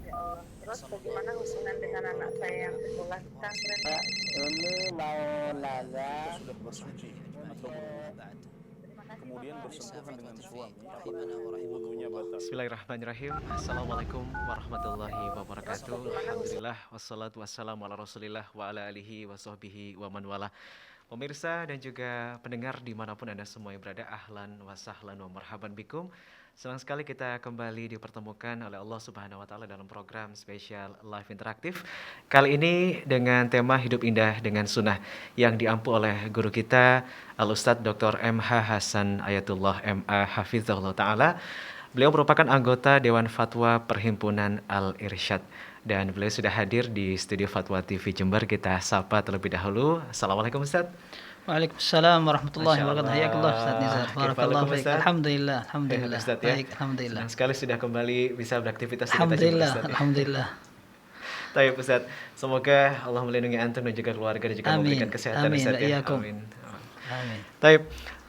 Ya Allah. Terus bagaimana hubungan dengan anak saya yang sekolah di pesantren? Ini mau nanya sudah bersuci atau Terima kasih kemudian Bapak. bersentuhan dengan suami, wudunya Assalamualaikum. batal. Bismillahirrahmanirrahim. Assalamualaikum warahmatullahi wabarakatuh. Alhamdulillah wassalatu wassalamu ala Rasulillah wa ala alihi wa sahbihi wa man wala. Pemirsa dan juga pendengar dimanapun Anda semua yang berada, ahlan wa sahlan wa marhaban bikum. Senang sekali kita kembali dipertemukan oleh Allah Subhanahu wa taala dalam program spesial live interaktif. Kali ini dengan tema Hidup Indah dengan Sunnah yang diampu oleh guru kita Al-Ustadz Dr. M.H. Hasan Ayatullah M.A. Hafizahullah Ta'ala. Beliau merupakan anggota Dewan Fatwa Perhimpunan Al-Irsyad. Dan beliau sudah hadir di studio Fatwa TV Jember. Kita sapa terlebih dahulu. Assalamualaikum Ustadz. Waalaikumsalam warahmatullahi wabarakatuh. Hayakallah Ustaz Nizar. Barakallahu fiik. Alhamdulillah, alhamdulillah. Ustadz, ya. Baik, alhamdulillah. Senang sekali sudah kembali bisa beraktivitas di Kota Jember, Alhamdulillah, Ustadz, ya. alhamdulillah. Baik Ustadz, semoga Allah melindungi antum dan juga keluarga dan juga Amin. memberikan kesehatan Amin. Ustadz, ya. Iyakum. Amin. Amin. Baik,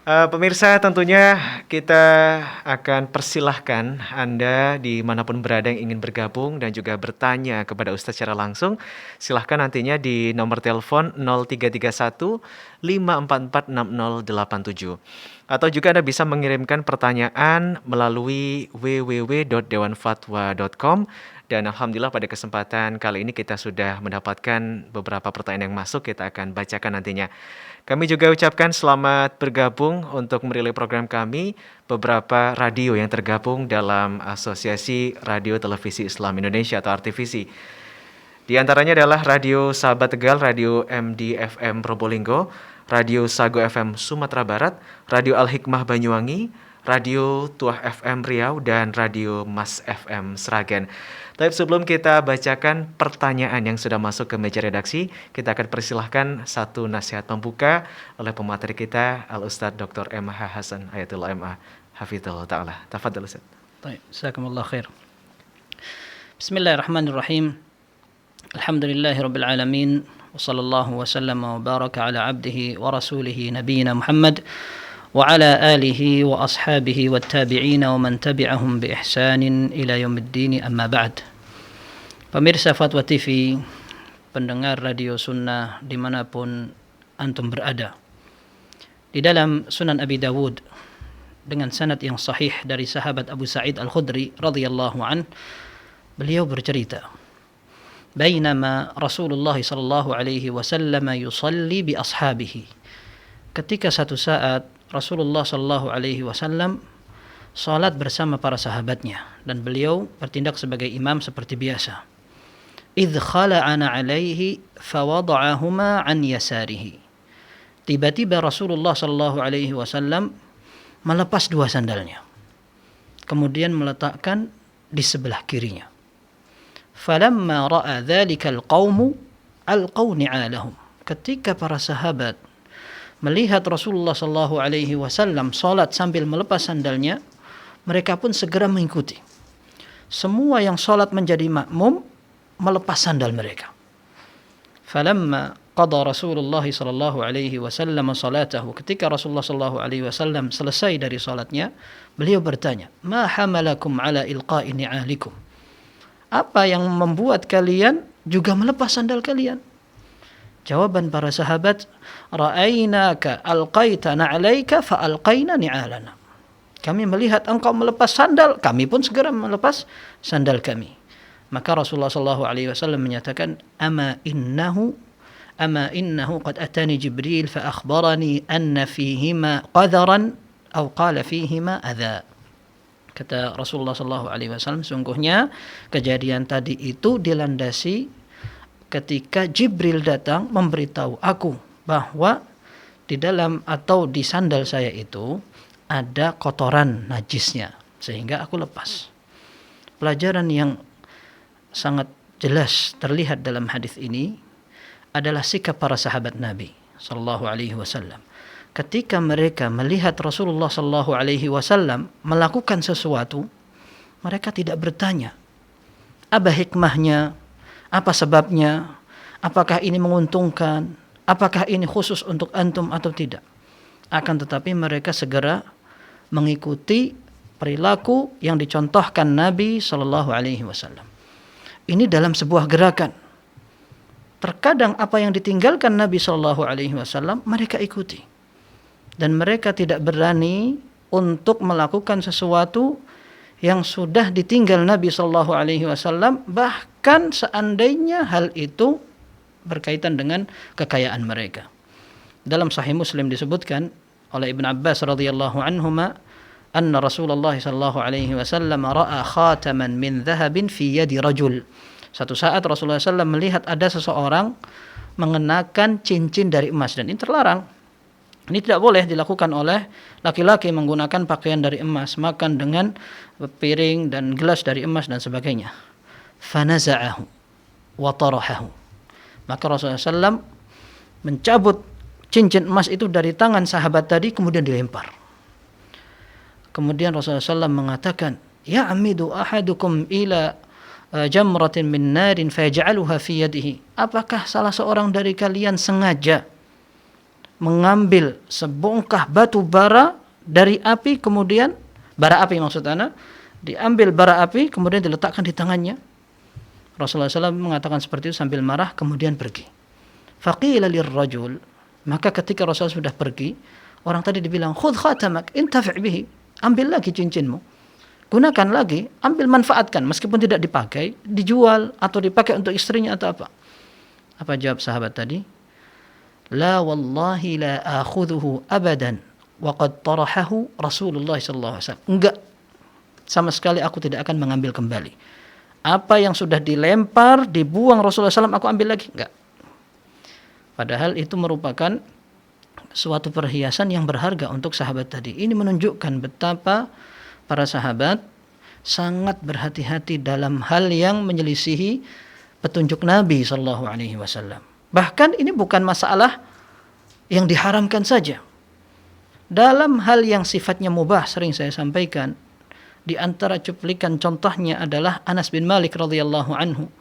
pemirsa, tentunya kita akan persilahkan Anda dimanapun berada yang ingin bergabung dan juga bertanya kepada Ustadz secara langsung. Silahkan nantinya di nomor telepon 0331 544 6087. Atau juga Anda bisa mengirimkan pertanyaan melalui www.dewanfatwa.com. Dan Alhamdulillah pada kesempatan kali ini kita sudah mendapatkan beberapa pertanyaan yang masuk, kita akan bacakan nantinya. Kami juga ucapkan selamat bergabung untuk merilai program kami beberapa radio yang tergabung dalam Asosiasi Radio Televisi Islam Indonesia atau RTVC. Di antaranya adalah Radio Sahabat Tegal, Radio MDFM Probolinggo, Radio Sago FM Sumatera Barat, Radio Al-Hikmah Banyuwangi, Radio Tuah FM Riau, dan Radio Mas FM Sragen. Tapi sebelum kita bacakan pertanyaan yang sudah masuk ke meja redaksi, kita akan persilahkan satu nasihat pembuka oleh pemateri kita, Al-Ustadz Dr. M.H. Hasan Ayatullah M.A. Hafizahullah Ta'ala. Tafadhal Ustadz. Baik, jazakumullah khair. Bismillahirrahmanirrahim. Alhamdulillahirabbil alamin. Wa sallallahu wa sallama wa baraka ala abdihi wa rasulihi nabiyina Muhammad wa ala alihi wa ashabihi wa tabi'ina wa man tabi'ahum bi ihsanin ila yaumiddin, amma ba'd. Pemirsa Fatwa TV, pendengar Radio Sunnah dimanapun antum berada, di dalam Sunan Abi Dawud dengan sanad yang sahih dari sahabat Abu Sa'id Al-Khudri radhiyallahu an, beliau bercerita, bainama Rasulullah sallallahu alaihi wasallam yusalli bi ashabihi, ketika satu saat Rasulullah sallallahu alaihi wasallam salat bersama para sahabatnya dan beliau bertindak sebagai imam seperti biasa. Idh khala'ana alaihi fawada'ahuma an yasarihi. Tiba-tiba Rasulullah sallallahu alaihi wasallam melepas dua sandalnya, kemudian meletakkan di sebelah kirinya. Falamma ra'a dzalika alqaumu alqaw ni'alahum. Ketika para sahabat melihat Rasulullah sallallahu alaihi wasallam salat sambil melepas sandalnya, mereka pun segera mengikuti. Semua yang salat menjadi makmum melepas sandal mereka. Falamma qada Rasulullah sallallahu alaihi wasallam salatahu, ketika Rasulullah sallallahu alaihi wasallam selesai dari salatnya, beliau bertanya, "Ma hamalakum ala ilqa'i ni'alikum?" Apa yang membuat kalian juga melepas sandal kalian? Jawaban para sahabat, "Ra'ainaka alqaita na'alaika fa alqaina ni'alana." Kami melihat engkau melepas sandal, kami pun segera melepas sandal kami. Maka Rasulullah sallallahu alaihi wasallam menyatakan, ama innahu qad atani Jibril fa akhbarani anna fihima qadharan atau qala fihima adza. Kata Rasulullah sallallahu alaihi wasallam, sungguhnya kejadian tadi itu dilandasi ketika Jibril datang memberitahu aku bahwa di dalam atau di sandal saya itu ada kotoran najisnya, sehingga aku lepas. Pelajaran yang sangat jelas terlihat dalam hadis ini adalah sikap para sahabat Nabi sallallahu alaihi wasallam. Ketika mereka melihat Rasulullah sallallahu alaihi wasallam melakukan sesuatu, mereka tidak bertanya, apa hikmahnya, apa sebabnya, apakah ini menguntungkan, apakah ini khusus untuk antum atau tidak. Akan tetapi mereka segera mengikuti perilaku yang dicontohkan Nabi Shallallahu Alaihi Wasallam. Ini dalam sebuah gerakan. Terkadang apa yang ditinggalkan Nabi Shallallahu Alaihi Wasallam mereka ikuti, dan mereka tidak berani untuk melakukan sesuatu yang sudah ditinggal Nabi Shallallahu Alaihi Wasallam, bahkan seandainya hal itu berkaitan dengan kekayaan mereka. Dalam Sahih Muslim disebutkan oleh Ibn Abbas radhiyallahu anhuma, anna Rasulullah sallallahu alaihi wasallam ra'a khataman min dhahabin fi yadi rajul. Satu saat Rasulullah SAW melihat ada seseorang mengenakan cincin dari emas, dan ini terlarang. Ini tidak boleh dilakukan oleh laki-laki menggunakan pakaian dari emas, makan dengan piring dan gelas dari emas dan sebagainya. Fanaza'ahu wa tarahahu. Maka Rasulullah SAW mencabut cincin emas itu dari tangan sahabat tadi, kemudian dilempar. Kemudian Rasulullah SAW mengatakan, ya'midu ahadukum ila jamratin min narin fayaj'aluha fi yadihi. Apakah salah seorang dari kalian sengaja mengambil sebongkah batu bara dari api, kemudian bara api maksudnya, diambil bara api kemudian diletakkan di tangannya? Rasulullah SAW mengatakan seperti itu sambil marah, kemudian pergi. Faqila lirrajul, maka ketika Rasulullah sudah pergi, orang tadi dibilang, khudh khatamak intafi' bihi, ambil lagi cincinmu, gunakan lagi, ambil manfaatkan, meskipun tidak dipakai, dijual atau dipakai untuk istrinya atau apa. Apa jawab sahabat tadi? La wallahi la akhudhuhu abadan wa qad tarahahu Rasulullah sallallahu alaihi wasallam. Enggak, sama sekali aku tidak akan mengambil kembali. Apa yang sudah dilempar, dibuang Rasulullah SAW, aku ambil lagi? Enggak. Padahal itu merupakan suatu perhiasan yang berharga untuk sahabat tadi. Ini menunjukkan betapa para sahabat sangat berhati-hati dalam hal yang menyelisihi petunjuk Nabi Sallallahu Alaihi Wasallam. Bahkan ini bukan masalah yang diharamkan saja. Dalam hal yang sifatnya mubah, sering saya sampaikan, di antara cuplikan contohnya adalah Anas bin Malik radhiyallahu anhu.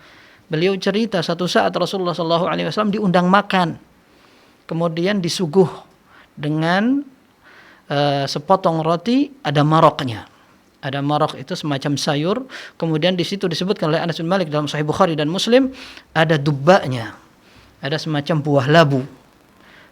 Beliau cerita satu saat Rasulullah Sallallahu Alaihi Wasallam diundang makan, kemudian disuguh dengan sepotong roti, ada maroknya. Ada marok itu semacam sayur. Kemudian di situ disebutkan oleh Anas bin Malik dalam Sahih Bukhari dan Muslim, ada dubbanya, ada semacam buah labu.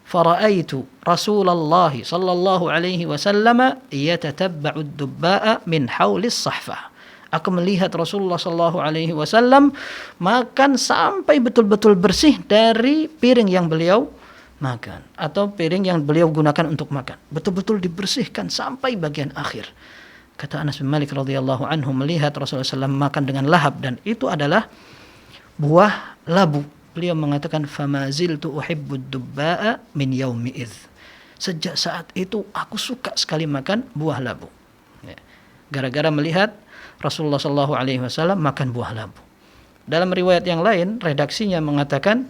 Fara'aitu Rasulullah sallallahu alaihi wasallam yatatabba'u ad-dubba'a min haulis sahfah. Aku melihat Rasulullah sallallahu alaihi wasallam makan sampai betul-betul bersih dari piring yang beliau makan atau piring yang beliau gunakan untuk makan. Betul-betul dibersihkan sampai bagian akhir. Kata Anas bin Malik radhiyallahu anhu, melihat Rasulullah SAW makan dengan lahap, dan itu adalah buah labu. Beliau mengatakan, fama ziltu uhibbud dubba'a min yaumi idz. Sejak saat itu aku suka sekali makan buah labu. Ya. Gara-gara melihat Rasulullah sallallahu alaihi wasallam makan buah labu. Dalam riwayat yang lain, redaksinya mengatakan,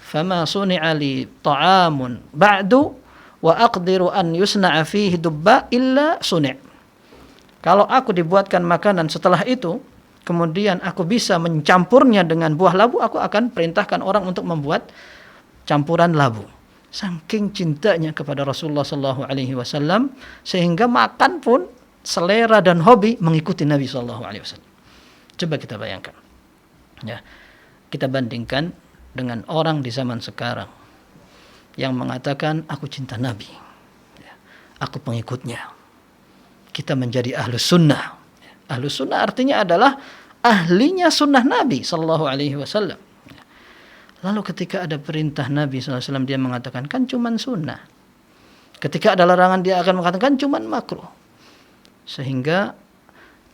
fama suni'a li ta'amun ba'du wa aqdiru an yusna'a fihi dubba illa suni'. Kalau aku dibuatkan makanan setelah itu, kemudian aku bisa mencampurnya dengan buah labu, aku akan perintahkan orang untuk membuat campuran labu. Saking cintanya kepada Rasulullah sallallahu alaihi wasallam, sehingga makan pun selera dan hobi mengikuti Nabi sallallahu alaihi wasallam. Coba kita bayangkan. Ya. Kita bandingkan dengan orang di zaman sekarang yang mengatakan aku cinta Nabi. Ya. Aku pengikutnya. Kita menjadi ahlus sunnah. Ahlus sunnah artinya adalah ahlinya sunnah Nabi sallallahu alaihi wasallam. Lalu ketika ada perintah Nabi sallallahu alaihi wasallam, dia mengatakan kan cuman sunnah. Ketika ada larangan, dia akan mengatakan cuman makruh. Sehingga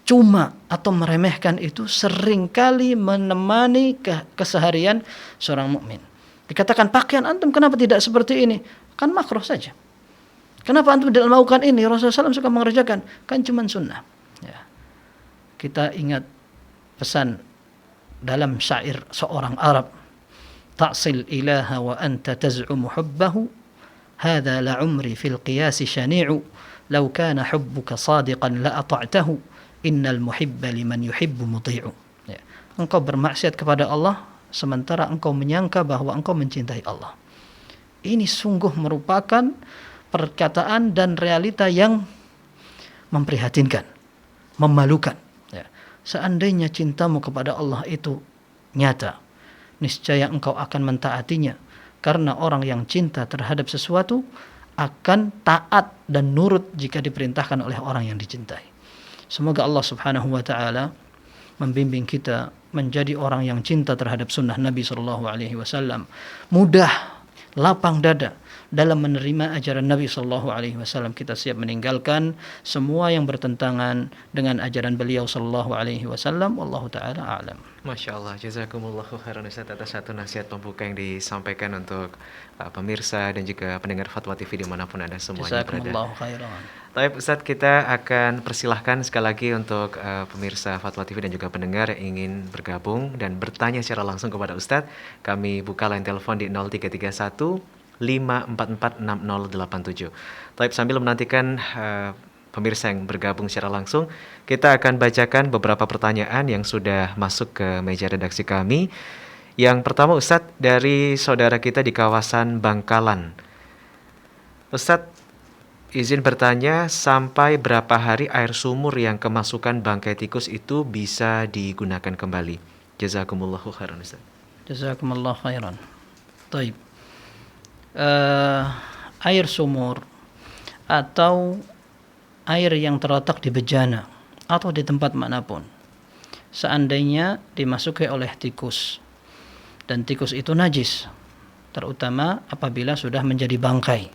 cuma atau meremehkan itu seringkali menemani keseharian seorang mukmin. Dikatakan pakaian antum kenapa tidak seperti ini? Kan makruh saja. Kenapa antum tidak melakukan ini? Rasulullah SAW suka mengerjakan. Kan cuma sunnah. Ya. Kita ingat pesan dalam syair seorang Arab. Ta'sil ilaha wa anta taz'umu hubbahu. Hadha la umri fil qiyasi syani'u. Lau kana hubbuka sadiqan la ata'tahu. Innal muhibba liman yuhibbu muti'u. Ya. Engkau bermaksiat kepada Allah sementara engkau menyangka bahwa engkau mencintai Allah. Ini sungguh merupakan perkataan dan realita yang memprihatinkan. memalukan. Ya. Seandainya cintamu kepada Allah itu nyata, niscaya engkau akan mentaatinya. Karena orang yang cinta terhadap sesuatu akan taat dan nurut jika diperintahkan oleh orang yang dicintai. Semoga Allah Subhanahu wa taala membimbing kita menjadi orang yang cinta terhadap sunnah Nabi sallallahu alaihi wasallam, mudah, lapang dada dalam menerima ajaran Nabi sallallahu alaihi wasallam. Kita siap meninggalkan semua yang bertentangan dengan ajaran beliau sallallahu alaihi wasallam. Wallahu taala a'lam. Masya Allah, jazakumullahu khairan Ustaz atas satu nasihat pembuka yang disampaikan untuk pemirsa dan juga pendengar Fatwa TV dimanapun Anda semuanya berada. Jazakumullahu khairan. Baik Ustaz, kita akan persilahkan sekali lagi untuk pemirsa Fatwa TV dan juga pendengar yang ingin bergabung dan bertanya secara langsung kepada Ustaz. Kami buka line telepon di 0331 544 6087. Baik, sambil menantikan pemirsa yang bergabung secara langsung, kita akan bacakan beberapa pertanyaan yang sudah masuk ke meja redaksi kami. Yang pertama Ustadz, dari saudara kita di kawasan Bangkalan. Ustadz, izin bertanya, sampai berapa hari air sumur yang kemasukan bangkai tikus itu bisa digunakan kembali? Jazakumullahu khairan Ustadz. Jazakumullahu khairan. Taib. Air sumur atau air yang terletak di bejana atau di tempat manapun, seandainya dimasuki oleh tikus dan tikus itu najis, terutama apabila sudah menjadi bangkai,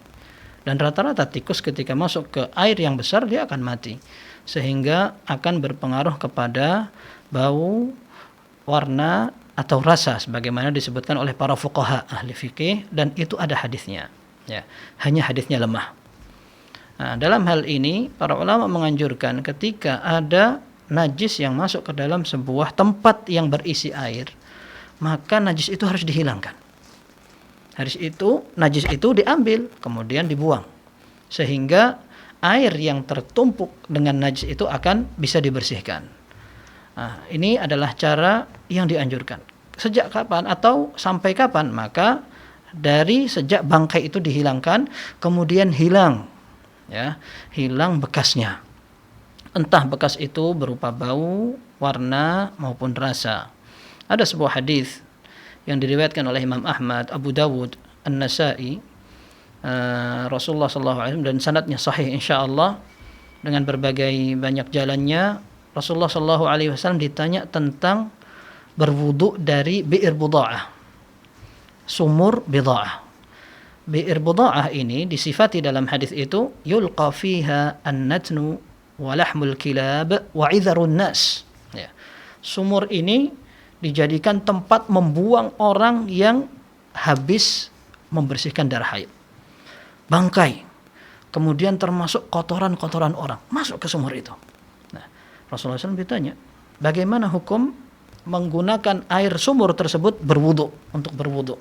dan rata-rata tikus ketika masuk ke air yang besar dia akan mati, sehingga akan berpengaruh kepada bau, warna atau rasa sebagaimana disebutkan oleh para fuqaha ahli fikih, dan itu ada hadisnya ya, hanya hadisnya lemah. Nah, dalam hal ini para ulama menganjurkan ketika ada najis yang masuk ke dalam sebuah tempat yang berisi air, maka najis itu harus dihilangkan. Najis itu diambil kemudian dibuang, sehingga air yang tertumpuk dengan najis itu akan bisa dibersihkan. Nah, ini adalah cara yang dianjurkan. Sejak kapan atau sampai kapan? Maka dari sejak bangkai itu dihilangkan, kemudian hilang bekasnya. Entah bekas itu berupa bau, warna maupun rasa. Ada sebuah hadis yang diriwayatkan oleh Imam Ahmad, Abu Dawud, An-Nasa'i, Rasulullah SAW, dan sanadnya sahih insyaallah dengan berbagai banyak jalannya. Rasulullah SAW ditanya tentang berwudu dari bi'r buda'ah, sumur bida'ah. Bi'r buda'ah ini disifati dalam hadis itu yulqa fiha an-natnu wa lahmul kilab wa 'idharun nas. Ya. Sumur ini dijadikan tempat membuang orang yang habis membersihkan darah haid. Bangkai. Kemudian termasuk kotoran-kotoran orang masuk ke sumur itu. Nah, Rasulullah SAW ditanya, bagaimana hukum menggunakan air sumur tersebut untuk berwudu?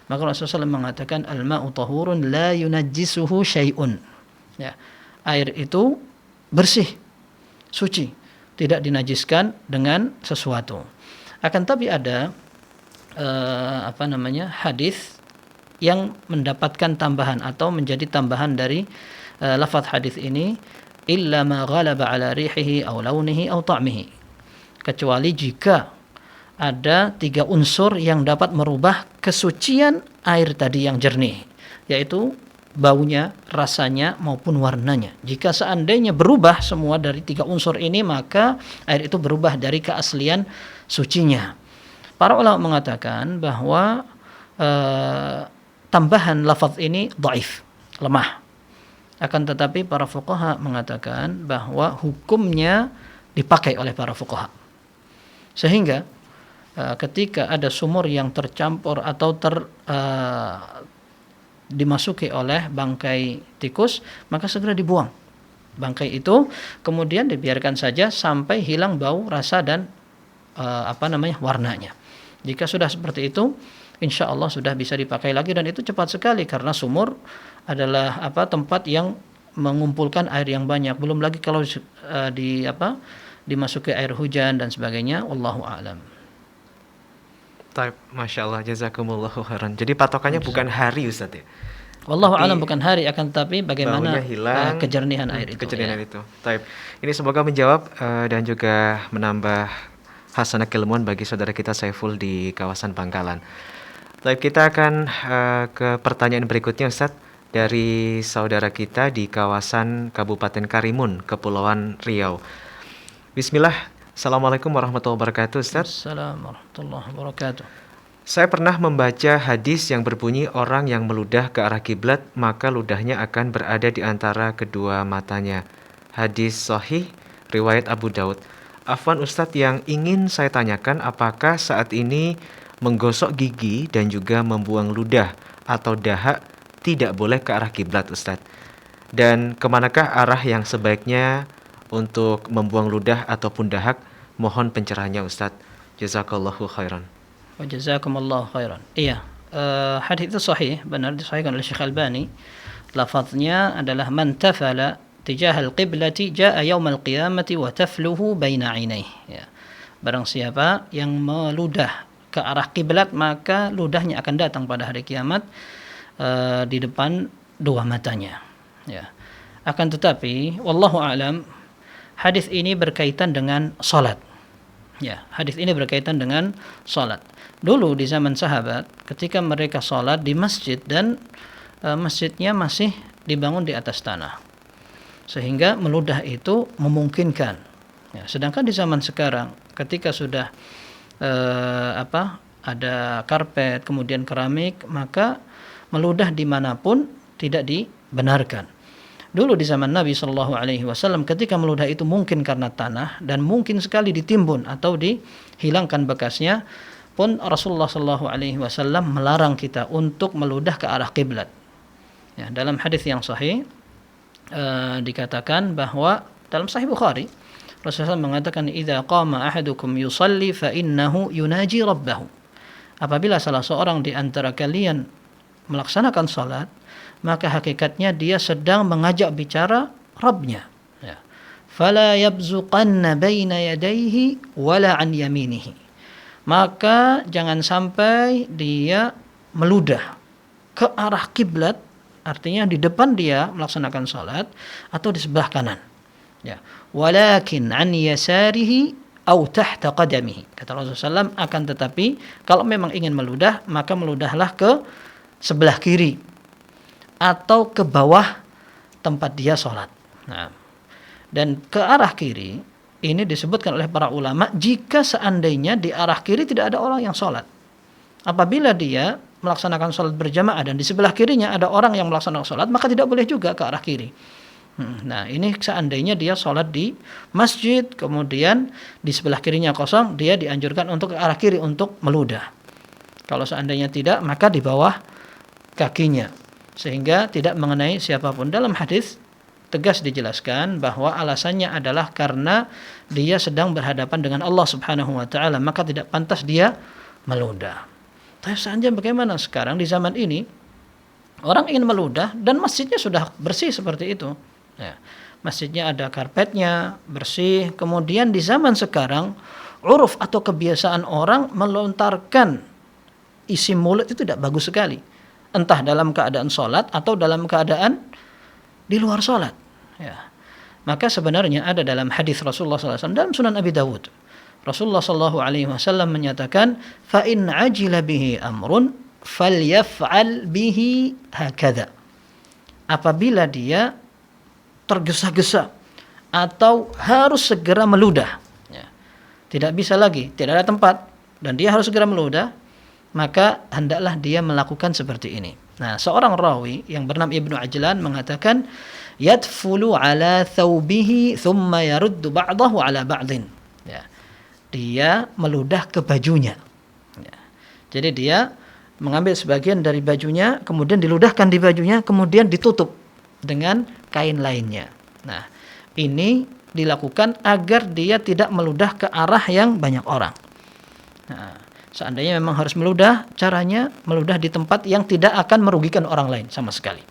Maka Rasulullah SAW mengatakan al-ma'u tahurun la yunajjisuhu syai'un. Ya, air itu bersih, suci, tidak dinajiskan dengan sesuatu. Akan tapi ada hadis yang mendapatkan tambahan atau menjadi tambahan dari lafaz hadis ini, illa ma ghalaba ala rihihi aw launihi aw ta'mihi. Kecuali jika ada 3 unsur yang dapat merubah kesucian air tadi yang jernih, yaitu baunya, rasanya maupun warnanya. Jika seandainya berubah semua dari 3 unsur ini, maka air itu berubah dari keaslian sucinya. Para ulama mengatakan bahwa tambahan lafaz ini dhaif, lemah. Akan tetapi para fuqaha mengatakan bahwa hukumnya dipakai oleh para fuqaha. Sehingga ketika ada sumur yang tercampur atau dimasuki oleh bangkai tikus, maka segera dibuang bangkai itu, kemudian dibiarkan saja sampai hilang bau, rasa dan warnanya. Jika sudah seperti itu, insya Allah sudah bisa dipakai lagi, dan itu cepat sekali karena sumur adalah tempat yang mengumpulkan air yang banyak. Belum lagi kalau dimasuki air hujan dan sebagainya. Wallahu a'lam. Masya Allah, jazakumullahu khairan. Jadi patokannya bukan hari Ustaz ya? Wallahu Tapi alam bukan hari, akan tetapi bagaimana baunya hilang, kejernihan air itu. kejernihan Ya. itu. Taib. Ini semoga menjawab dan juga menambah hasanah keilmuan bagi saudara kita Saiful di kawasan Bangkalan. Taib, kita akan ke pertanyaan berikutnya Ustadz, dari saudara kita di kawasan Kabupaten Karimun, Kepulauan Riau. Bismillah. Assalamualaikum warahmatullahi wabarakatuh Ustadz. Assalamualaikum warahmatullahi wabarakatuh. Saya pernah membaca hadis yang berbunyi orang yang meludah ke arah kiblat maka ludahnya akan berada di antara kedua matanya. Hadis sahih riwayat Abu Daud. Afwan Ustadz, yang ingin saya tanyakan, apakah saat ini menggosok gigi dan juga membuang ludah atau dahak tidak boleh ke arah kiblat Ustadz? Dan kemanakah arah yang sebaiknya untuk membuang ludah ataupun dahak? Mohon pencerahannya Ustadz. Jazakallahu khairan. Wa jazakumullahu khairan. Iya, hadis itu sahih, benar disahihkan oleh Syekh Albani. Lafaznya adalah man tafala tijah al-qiblati jaa yaum al-qiyamati wa tafluhu baina 'ainaihi. Ya. Barang siapa yang meludah ke arah kiblat maka ludahnya akan datang pada hari kiamat di depan dua matanya. Ya. Akan tetapi wallahu a'lam, hadis ini berkaitan dengan salat. Ya, hadis ini berkaitan dengan salat. Dulu di zaman sahabat, ketika mereka salat di masjid dan masjidnya masih dibangun di atas tanah, sehingga meludah itu memungkinkan. Ya, sedangkan di zaman sekarang, ketika sudah ada karpet, kemudian keramik, maka meludah dimanapun tidak dibenarkan. Dulu di zaman Nabi Shallallahu Alaihi Wasallam, ketika meludah itu mungkin karena tanah dan mungkin sekali ditimbun atau dihilangkan bekasnya, pun Rasulullah Shallallahu Alaihi Wasallam melarang kita untuk meludah ke arah kiblat. Ya, dalam hadis yang sahih dikatakan bahwa dalam Sahih Bukhari, Rasulullah mengatakan, "Idza qama ahadukum yusalli fa innahu yunaji rabbahu." Apabila salah seorang di antara kalian melaksanakan salat, maka hakikatnya dia sedang mengajak bicara Rabbnya. Ya. Fala yabzuqanna baina yadayhi wala an yaminihi. Maka jangan sampai dia meludah ke arah kiblat, artinya di depan dia melaksanakan salat atau di sebelah kanan. Ya. Walakin an yasarihi au tahta qadamihi. Kata Rasulullah SAW, akan tetapi kalau memang ingin meludah, maka meludahlah ke sebelah kiri atau ke bawah tempat dia sholat. Nah, dan ke arah kiri ini disebutkan oleh para ulama jika seandainya di arah kiri tidak ada orang yang sholat. Apabila dia melaksanakan sholat berjamaah dan di sebelah kirinya ada orang yang melaksanakan sholat, maka tidak boleh juga ke arah kiri. Nah, ini seandainya dia sholat di masjid, kemudian di sebelah kirinya kosong, dia dianjurkan untuk ke arah kiri untuk meludah. Kalau seandainya tidak, maka di bawah kakinya, sehingga tidak mengenai siapapun. Dalam hadis tegas dijelaskan bahwa alasannya adalah karena dia sedang berhadapan dengan Allah Subhanahu wa taala, maka tidak pantas dia meludah. Tapi seandainya bagaimana sekarang di zaman ini orang ingin meludah dan masjidnya sudah bersih seperti itu. Ya, masjidnya ada karpetnya, bersih. Kemudian di zaman sekarang uruf atau kebiasaan orang melontarkan isi mulut itu tidak bagus sekali. Entah dalam keadaan sholat atau dalam keadaan di luar sholat. Ya. Maka sebenarnya ada dalam hadis Rasulullah SAW dalam Sunan Abi Dawud. Rasulullah SAW menyatakan, fa in ajila bihi amrun falyaf'al bihi hakadha. Apabila dia tergesa-gesa atau harus segera meludah, ya, tidak bisa lagi, tidak ada tempat dan dia harus segera meludah, maka hendaklah dia melakukan seperti ini. Nah, seorang rawi yang bernama Ibnu Ajlan mengatakan, yadfulu ala thawbihi thumma yaruddu ba'dahu ala ba'din. Ya. Dia meludah ke bajunya. Ya. Jadi dia mengambil sebagian dari bajunya, kemudian diludahkan di bajunya, kemudian ditutup dengan kain lainnya. Nah, ini dilakukan agar dia tidak meludah ke arah yang banyak orang. Nah, seandainya memang harus meludah, caranya meludah di tempat yang tidak akan merugikan orang lain sama sekali.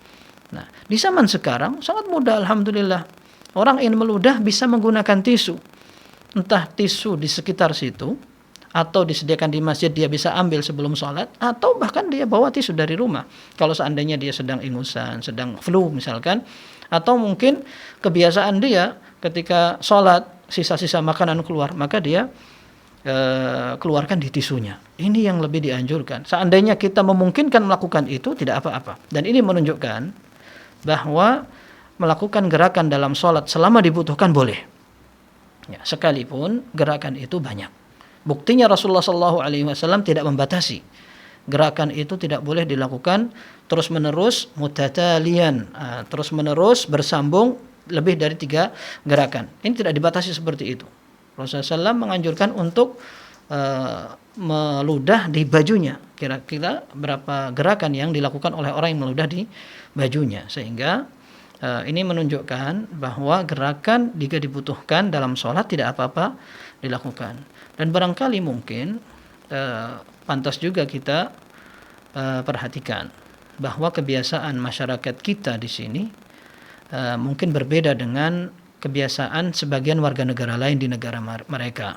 Nah, di zaman sekarang sangat mudah, alhamdulillah. Orang ingin meludah bisa menggunakan tisu. Entah tisu di sekitar situ atau disediakan di masjid dia bisa ambil sebelum sholat, atau bahkan dia bawa tisu dari rumah kalau seandainya dia sedang ingusan, sedang flu misalkan, atau mungkin kebiasaan dia ketika sholat sisa-sisa makanan keluar, maka dia keluarkan di tisunya. Ini yang lebih dianjurkan. Seandainya kita memungkinkan melakukan itu, tidak apa-apa. Dan ini menunjukkan bahwa melakukan gerakan dalam sholat selama dibutuhkan boleh. Ya, sekalipun gerakan itu banyak. Buktinya Rasulullah SAW tidak membatasi. Gerakan itu tidak boleh dilakukan terus-menerus mutatalian, terus-menerus bersambung lebih dari 3 gerakan. Ini tidak dibatasi seperti itu. Rasulullah SAW menganjurkan untuk meludah di bajunya. Kira-kira berapa gerakan yang dilakukan oleh orang yang meludah di bajunya. Sehingga ini menunjukkan bahwa gerakan jika dibutuhkan dalam sholat tidak apa-apa dilakukan. Dan barangkali mungkin pantas juga kita perhatikan bahwa kebiasaan masyarakat kita di sini mungkin berbeda dengan kebiasaan sebagian warga negara lain di negara mereka.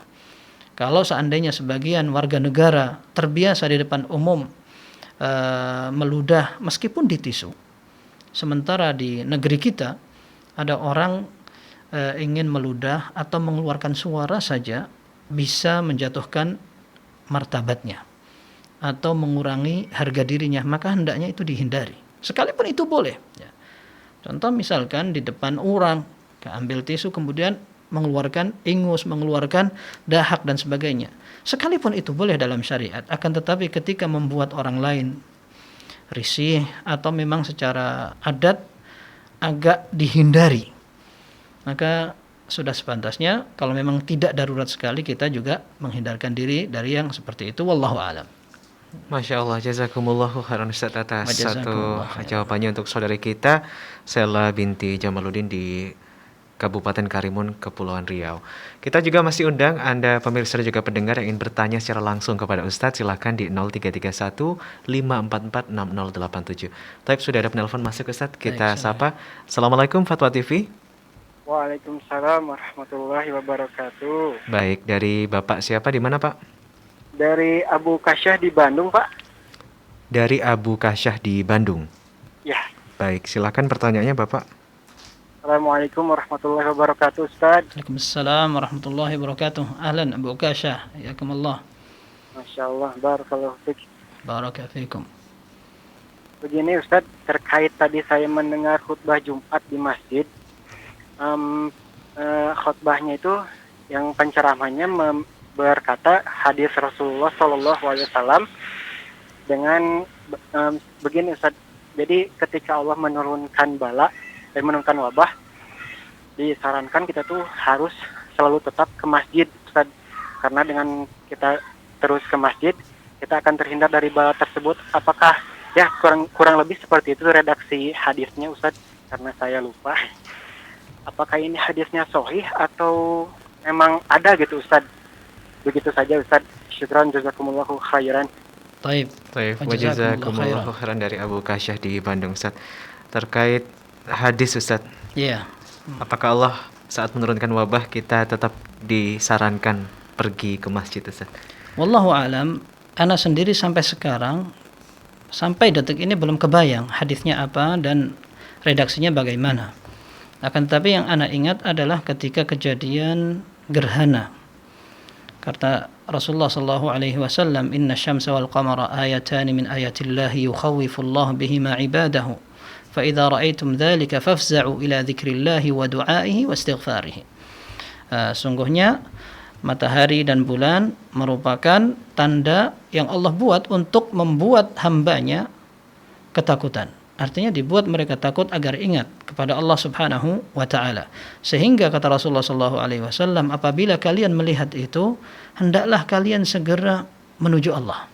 Kalau seandainya sebagian warga negara terbiasa di depan umum meludah meskipun di tisu, sementara di negeri kita ada orang ingin meludah atau mengeluarkan suara saja bisa menjatuhkan martabatnya atau mengurangi harga dirinya, maka hendaknya itu dihindari. Sekalipun itu boleh. Ya. Contoh misalkan di depan orang ambil tisu kemudian mengeluarkan ingus, mengeluarkan dahak dan sebagainya. Sekalipun itu boleh dalam syariat, akan tetapi ketika membuat orang lain risih atau memang secara adat agak dihindari, maka sudah sepantasnya kalau memang tidak darurat sekali kita juga menghindarkan diri dari yang seperti itu. Wallahu a'lam. Masya Allah, jazakumullahu khairan Ustaz atas satu jawabannya untuk saudari kita Sela binti Jamaluddin di Kabupaten Karimun, Kepulauan Riau. Kita juga masih undang Anda pemirsa dan juga pendengar yang ingin bertanya secara langsung kepada Ustadz, silakan di 0331 544 6087. Taib sudah ada penelpon masuk Ustadz, kita sapa. Assalamualaikum Fatwa TV. Waalaikumsalam warahmatullahi wabarakatuh. Baik, dari Bapak siapa, di mana Pak? Dari Abu Kasyah di Bandung, Pak. Dari Abu Kasyah di Bandung. Ya. Baik, silakan pertanyaannya Bapak. Assalamualaikum warahmatullahi wabarakatuh, Ustaz. Waalaikumsalam warahmatullahi wabarakatuh. Ahlan Abu Kasyah, yakumullah. Masya Allah, barakallahu fiik. Barakafikum. Begini Ustaz, terkait tadi saya mendengar khutbah Jumat di masjid. Khutbahnya itu yang penceramahnya berkata hadis Rasulullah SAW dengan begini Ustaz. Jadi ketika Allah menurunkan menurunkan wabah, disarankan kita tuh harus selalu tetap ke masjid, Ustaz. Karena dengan kita terus ke masjid, kita akan terhindar dari bala tersebut. Apakah ya kurang lebih seperti itu redaksi hadisnya, Ustaz? Karena saya lupa. Apakah ini hadisnya sahih atau memang ada gitu, Ustaz? Begitu saja, Ustaz. Syukran, jazakumullahu khairan. Taib, wajazakumullahu khairan dari Abu Kasyah di Bandung, Ustaz. Terkait hadis Ustaz. Iya. Apakah Allah saat menurunkan wabah kita tetap disarankan pergi ke masjid Ustaz? Wallahu a'lam. Ana sendiri sampai sekarang, sampai detik ini belum kebayang hadisnya apa dan redaksinya bagaimana. Akan tetapi yang ana ingat adalah ketika kejadian gerhana. Kata Rasulullah sallallahu alaihi wasallam, "Inna syamsa wal qamara ayatan min ayatillahi yukhawwifullahu bihima ibadahu. فَإِذَا رَأَيْتُمْ ذَلِكَ فَافْزَعُوا إِلَى ذِكْرِ اللَّهِ وَدُعَائِهِ وَاسْتِغْفَارِهِ." Sungguhnya matahari dan bulan merupakan tanda yang Allah buat untuk membuat hambanya ketakutan. Artinya dibuat mereka takut agar ingat kepada Allah Subhanahu wa taala. Sehingga kata Rasulullah sallallahu alaihi wasallam, apabila kalian melihat itu, hendaklah kalian segera menuju Allah.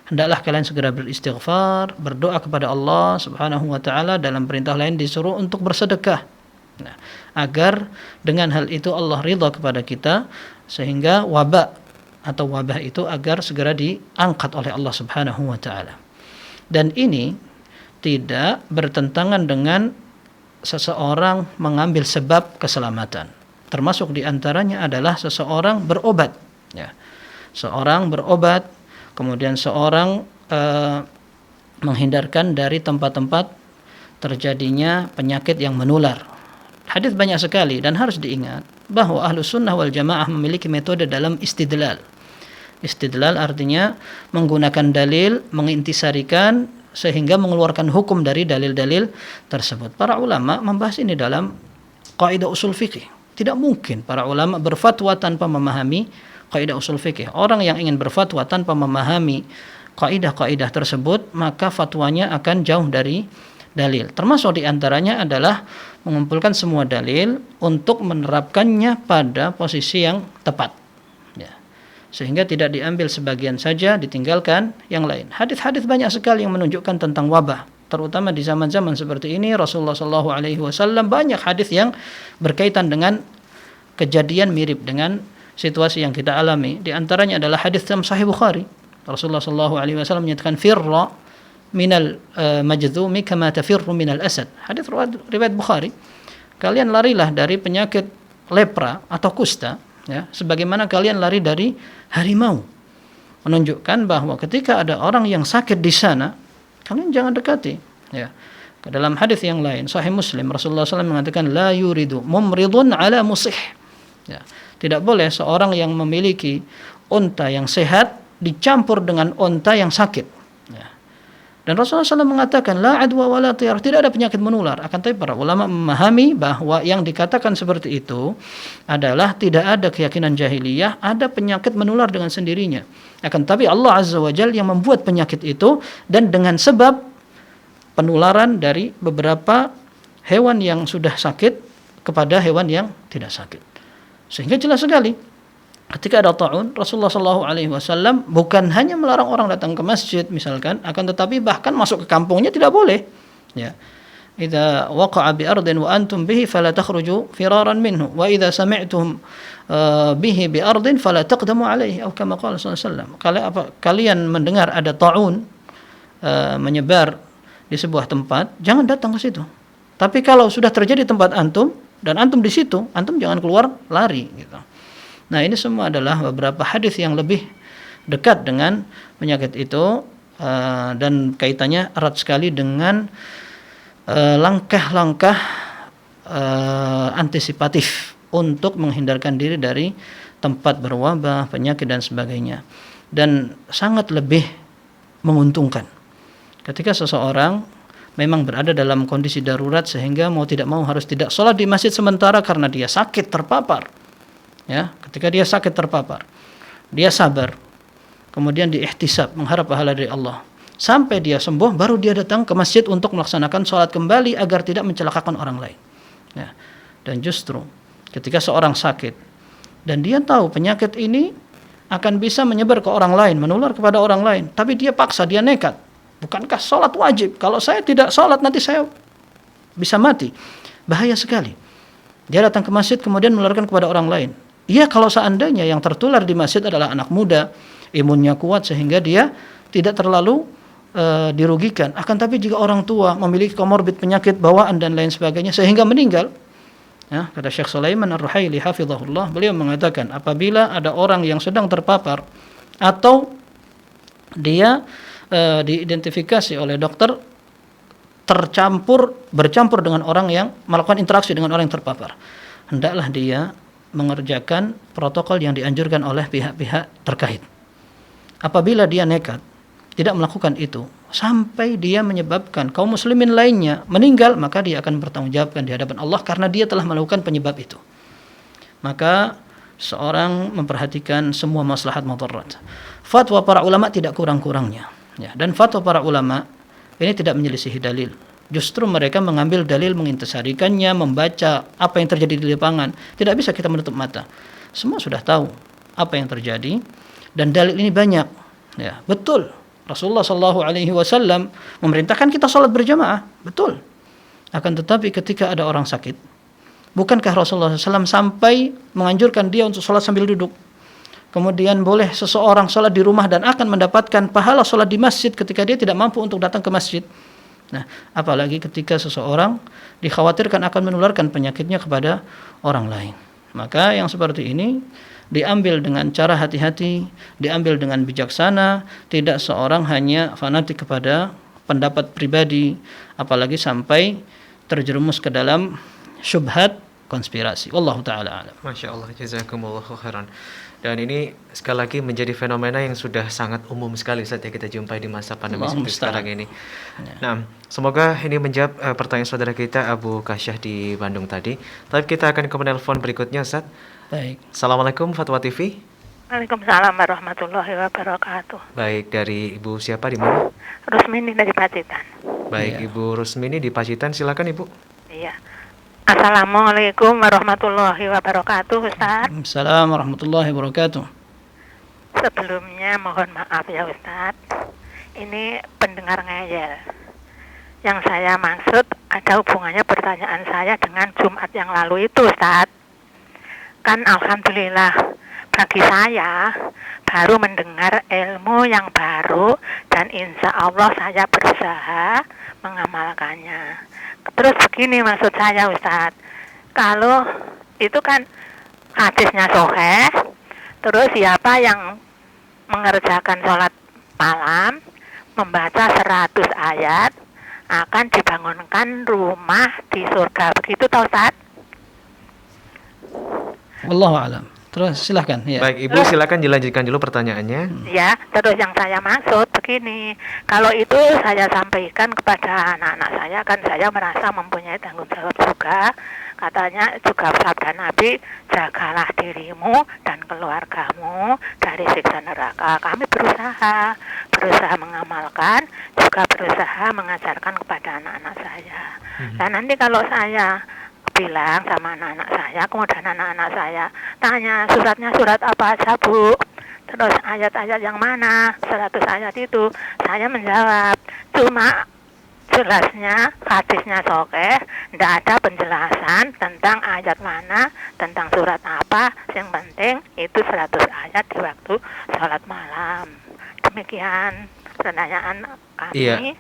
Hendaklah kalian segera beristighfar, berdoa kepada Allah Subhanahu wa taala. Dalam perintah lain disuruh untuk bersedekah. Agar dengan hal itu Allah ridha kepada kita, sehingga wabah itu agar segera diangkat oleh Allah Subhanahu wa taala. Dan ini tidak bertentangan dengan seseorang mengambil sebab keselamatan. Termasuk diantaranya adalah seseorang berobat. Ya. seorang berobat, kemudian seorang menghindarkan dari tempat-tempat terjadinya penyakit yang menular. Hadis banyak sekali dan harus diingat bahwa Ahlus Sunnah wal Jamaah memiliki metode dalam istidlal. Istidlal artinya menggunakan dalil, mengintisarikan sehingga mengeluarkan hukum dari dalil-dalil tersebut. Para ulama membahas ini dalam kaidah usul fikih. Tidak mungkin para ulama berfatwa tanpa memahami kaidah usul fikih. Orang yang ingin berfatwa tanpa memahami kaidah-kaidah tersebut, maka fatwanya akan jauh dari dalil. Termasuk diantaranya adalah mengumpulkan semua dalil untuk menerapkannya pada posisi yang tepat. Ya. Sehingga tidak diambil sebagian saja, ditinggalkan yang lain. Hadis-hadis banyak sekali yang menunjukkan tentang wabah. Terutama di zaman-zaman seperti ini, Rasulullah SAW banyak hadis yang berkaitan dengan kejadian mirip dengan situasi yang kita alami. Di antaranya adalah hadis dalam Sahih Bukhari. Rasulullah SAW menyatakan firra minal majdzumi kama tafirru minal asad. Hadis riwayat Bukhari. Kalian larilah dari penyakit lepra atau kusta, ya, sebagaimana kalian lari dari harimau. Menunjukkan bahwa ketika ada orang yang sakit di sana, kalian jangan dekati. Ya. Dalam hadis yang lain, Sahih Muslim, Rasulullah SAW mengatakan la yuridu mumridun ala musih. Ya. Tidak boleh seorang yang memiliki unta yang sehat dicampur dengan unta yang sakit. Ya. Dan Rasulullah SAW mengatakan la adwa wala tiyar, tidak ada penyakit menular. Akan tetapi para ulama memahami bahwa yang dikatakan seperti itu adalah tidak ada keyakinan jahiliyah, ada penyakit menular dengan sendirinya. Akan tetapi Allah Azza wa Jalla yang membuat penyakit itu, dan dengan sebab penularan dari beberapa hewan yang sudah sakit kepada hewan yang tidak sakit. Sehingga jelas sekali ketika ada ta'un, Rasulullah SAW bukan hanya melarang orang datang ke masjid misalkan, akan tetapi bahkan masuk ke kampungnya tidak boleh. Ya. Idza waqa'a bi ardin wa antum bihi fala takhruju firaran minhu wa idza sami'tum bihi bi ardin fala taqdamu alaihi atau kama qala sallallahu alaihi wasallam. Kalian mendengar ada ta'un menyebar di sebuah tempat, jangan datang ke situ. Tapi kalau sudah terjadi tempat antum dan antum di situ, antum jangan keluar lari gitu. Nah, ini semua adalah beberapa hadis yang lebih dekat dengan penyakit itu dan kaitannya erat sekali dengan langkah-langkah antisipatif untuk menghindarkan diri dari tempat berwabah, penyakit dan sebagainya. Dan sangat lebih menguntungkan ketika seseorang memang berada dalam kondisi darurat sehingga mau tidak mau harus tidak sholat di masjid sementara karena dia sakit terpapar. Ya, ketika dia sakit terpapar, dia sabar, kemudian diihtisab, mengharap pahala dari Allah, sampai dia sembuh, baru dia datang ke masjid untuk melaksanakan sholat kembali agar tidak mencelakakan orang lain. Ya. Dan justru ketika seorang sakit dan dia tahu penyakit ini akan bisa menyebar ke orang lain, menular kepada orang lain, tapi dia paksa, dia nekat. Bukankah sholat wajib? Kalau saya tidak sholat nanti saya bisa mati. Bahaya sekali. Dia datang ke masjid kemudian menularkan kepada orang lain. Iya, kalau seandainya yang tertular di masjid adalah anak muda, imunnya kuat sehingga dia tidak terlalu dirugikan. Akan tapi jika orang tua memiliki komorbid penyakit bawaan dan lain sebagainya sehingga meninggal, ya, kata Syekh Sulaiman Ar-Ruhaili hafizahullah, beliau mengatakan apabila ada orang yang sedang terpapar atau dia diidentifikasi oleh dokter bercampur dengan orang yang melakukan interaksi dengan orang yang terpapar, hendaklah dia mengerjakan protokol yang dianjurkan oleh pihak-pihak terkait. Apabila dia nekat tidak melakukan itu sampai dia menyebabkan kaum muslimin lainnya meninggal, maka dia akan bertanggungjawabkan di hadapan Allah karena dia telah melakukan penyebab itu. Maka seorang memperhatikan semua maslahat mudarat. Fatwa para ulama tidak kurang-kurangnya. Ya, dan fatwa para ulama ini tidak menyelisihi dalil. Justru mereka mengambil dalil, mengintisarikannya, membaca apa yang terjadi di lapangan. Tidak bisa kita menutup mata. Semua sudah tahu apa yang terjadi dan dalil ini banyak. Ya, betul. Rasulullah SAW memerintahkan kita sholat berjamaah. Betul. Akan tetapi ketika ada orang sakit, bukankah Rasulullah SAW sampai menganjurkan dia untuk sholat sambil duduk? Kemudian boleh seseorang sholat di rumah dan akan mendapatkan pahala sholat di masjid ketika dia tidak mampu untuk datang ke masjid. Nah, apalagi ketika seseorang dikhawatirkan akan menularkan penyakitnya kepada orang lain. Maka yang seperti ini diambil dengan cara hati-hati, diambil dengan bijaksana, tidak seorang hanya fanatik kepada pendapat pribadi, apalagi sampai terjerumus ke dalam syubhat konspirasi. Wallahu taala alam. Masya Allah, jazakumullahu khairan. Dan ini sekali lagi menjadi fenomena yang sudah sangat umum sekali saat kita jumpai di masa pandemi Allah seperti sekarang ini. Ya. Nah, semoga ini menjawab pertanyaan saudara kita Abu Kasyah di Bandung tadi. Tapi kita akan ke penelpon berikutnya, Ustaz. Baik. Assalamualaikum Fatwa TV. Waalaikumsalam warahmatullahi wabarakatuh. Baik, dari Ibu siapa di mana? Rusmini dari Pacitan. Baik, Iya. Ibu Rusmini di Pacitan, silakan Ibu. Iya. Assalamualaikum warahmatullahi wabarakatuh, Ustaz. Assalamualaikum warahmatullahi wabarakatuh. Sebelumnya mohon maaf ya, Ustaz. Ini pendengar ngeyel. Yang saya maksud ada hubungannya pertanyaan saya dengan Jumat yang lalu itu, Ustaz. Kan alhamdulillah bagi saya baru mendengar ilmu yang baru dan insya Allah saya berusaha mengamalkannya. Terus begini maksud saya, Ustaz, kalau itu kan hadisnya sahih, terus siapa yang mengerjakan sholat malam membaca 100 ayat akan dibangunkan rumah di surga, begitu toh, Ustaz? Wallahu alam. Terus silahkan. Ya. Baik, Ibu silakan dilanjutkan dulu pertanyaannya. Ya, terus yang saya maksud begini, kalau itu saya sampaikan kepada anak-anak saya, kan saya merasa mempunyai tanggung jawab juga. Katanya juga sabda Nabi, jagalah dirimu dan keluargamu dari siksa neraka. Kami berusaha mengamalkan, juga berusaha mengajarkan kepada anak-anak saya. Dan nanti kalau saya bilang sama anak-anak saya, kemudian anak-anak saya tanya suratnya surat apa aja, Bu, terus ayat-ayat yang mana, 100 ayat itu, saya menjawab cuma jelasnya hadisnya sahih, tidak ada penjelasan tentang ayat mana, tentang surat apa, yang penting itu 100 ayat di waktu sholat malam. Demikian pertanyaan kami. Iya.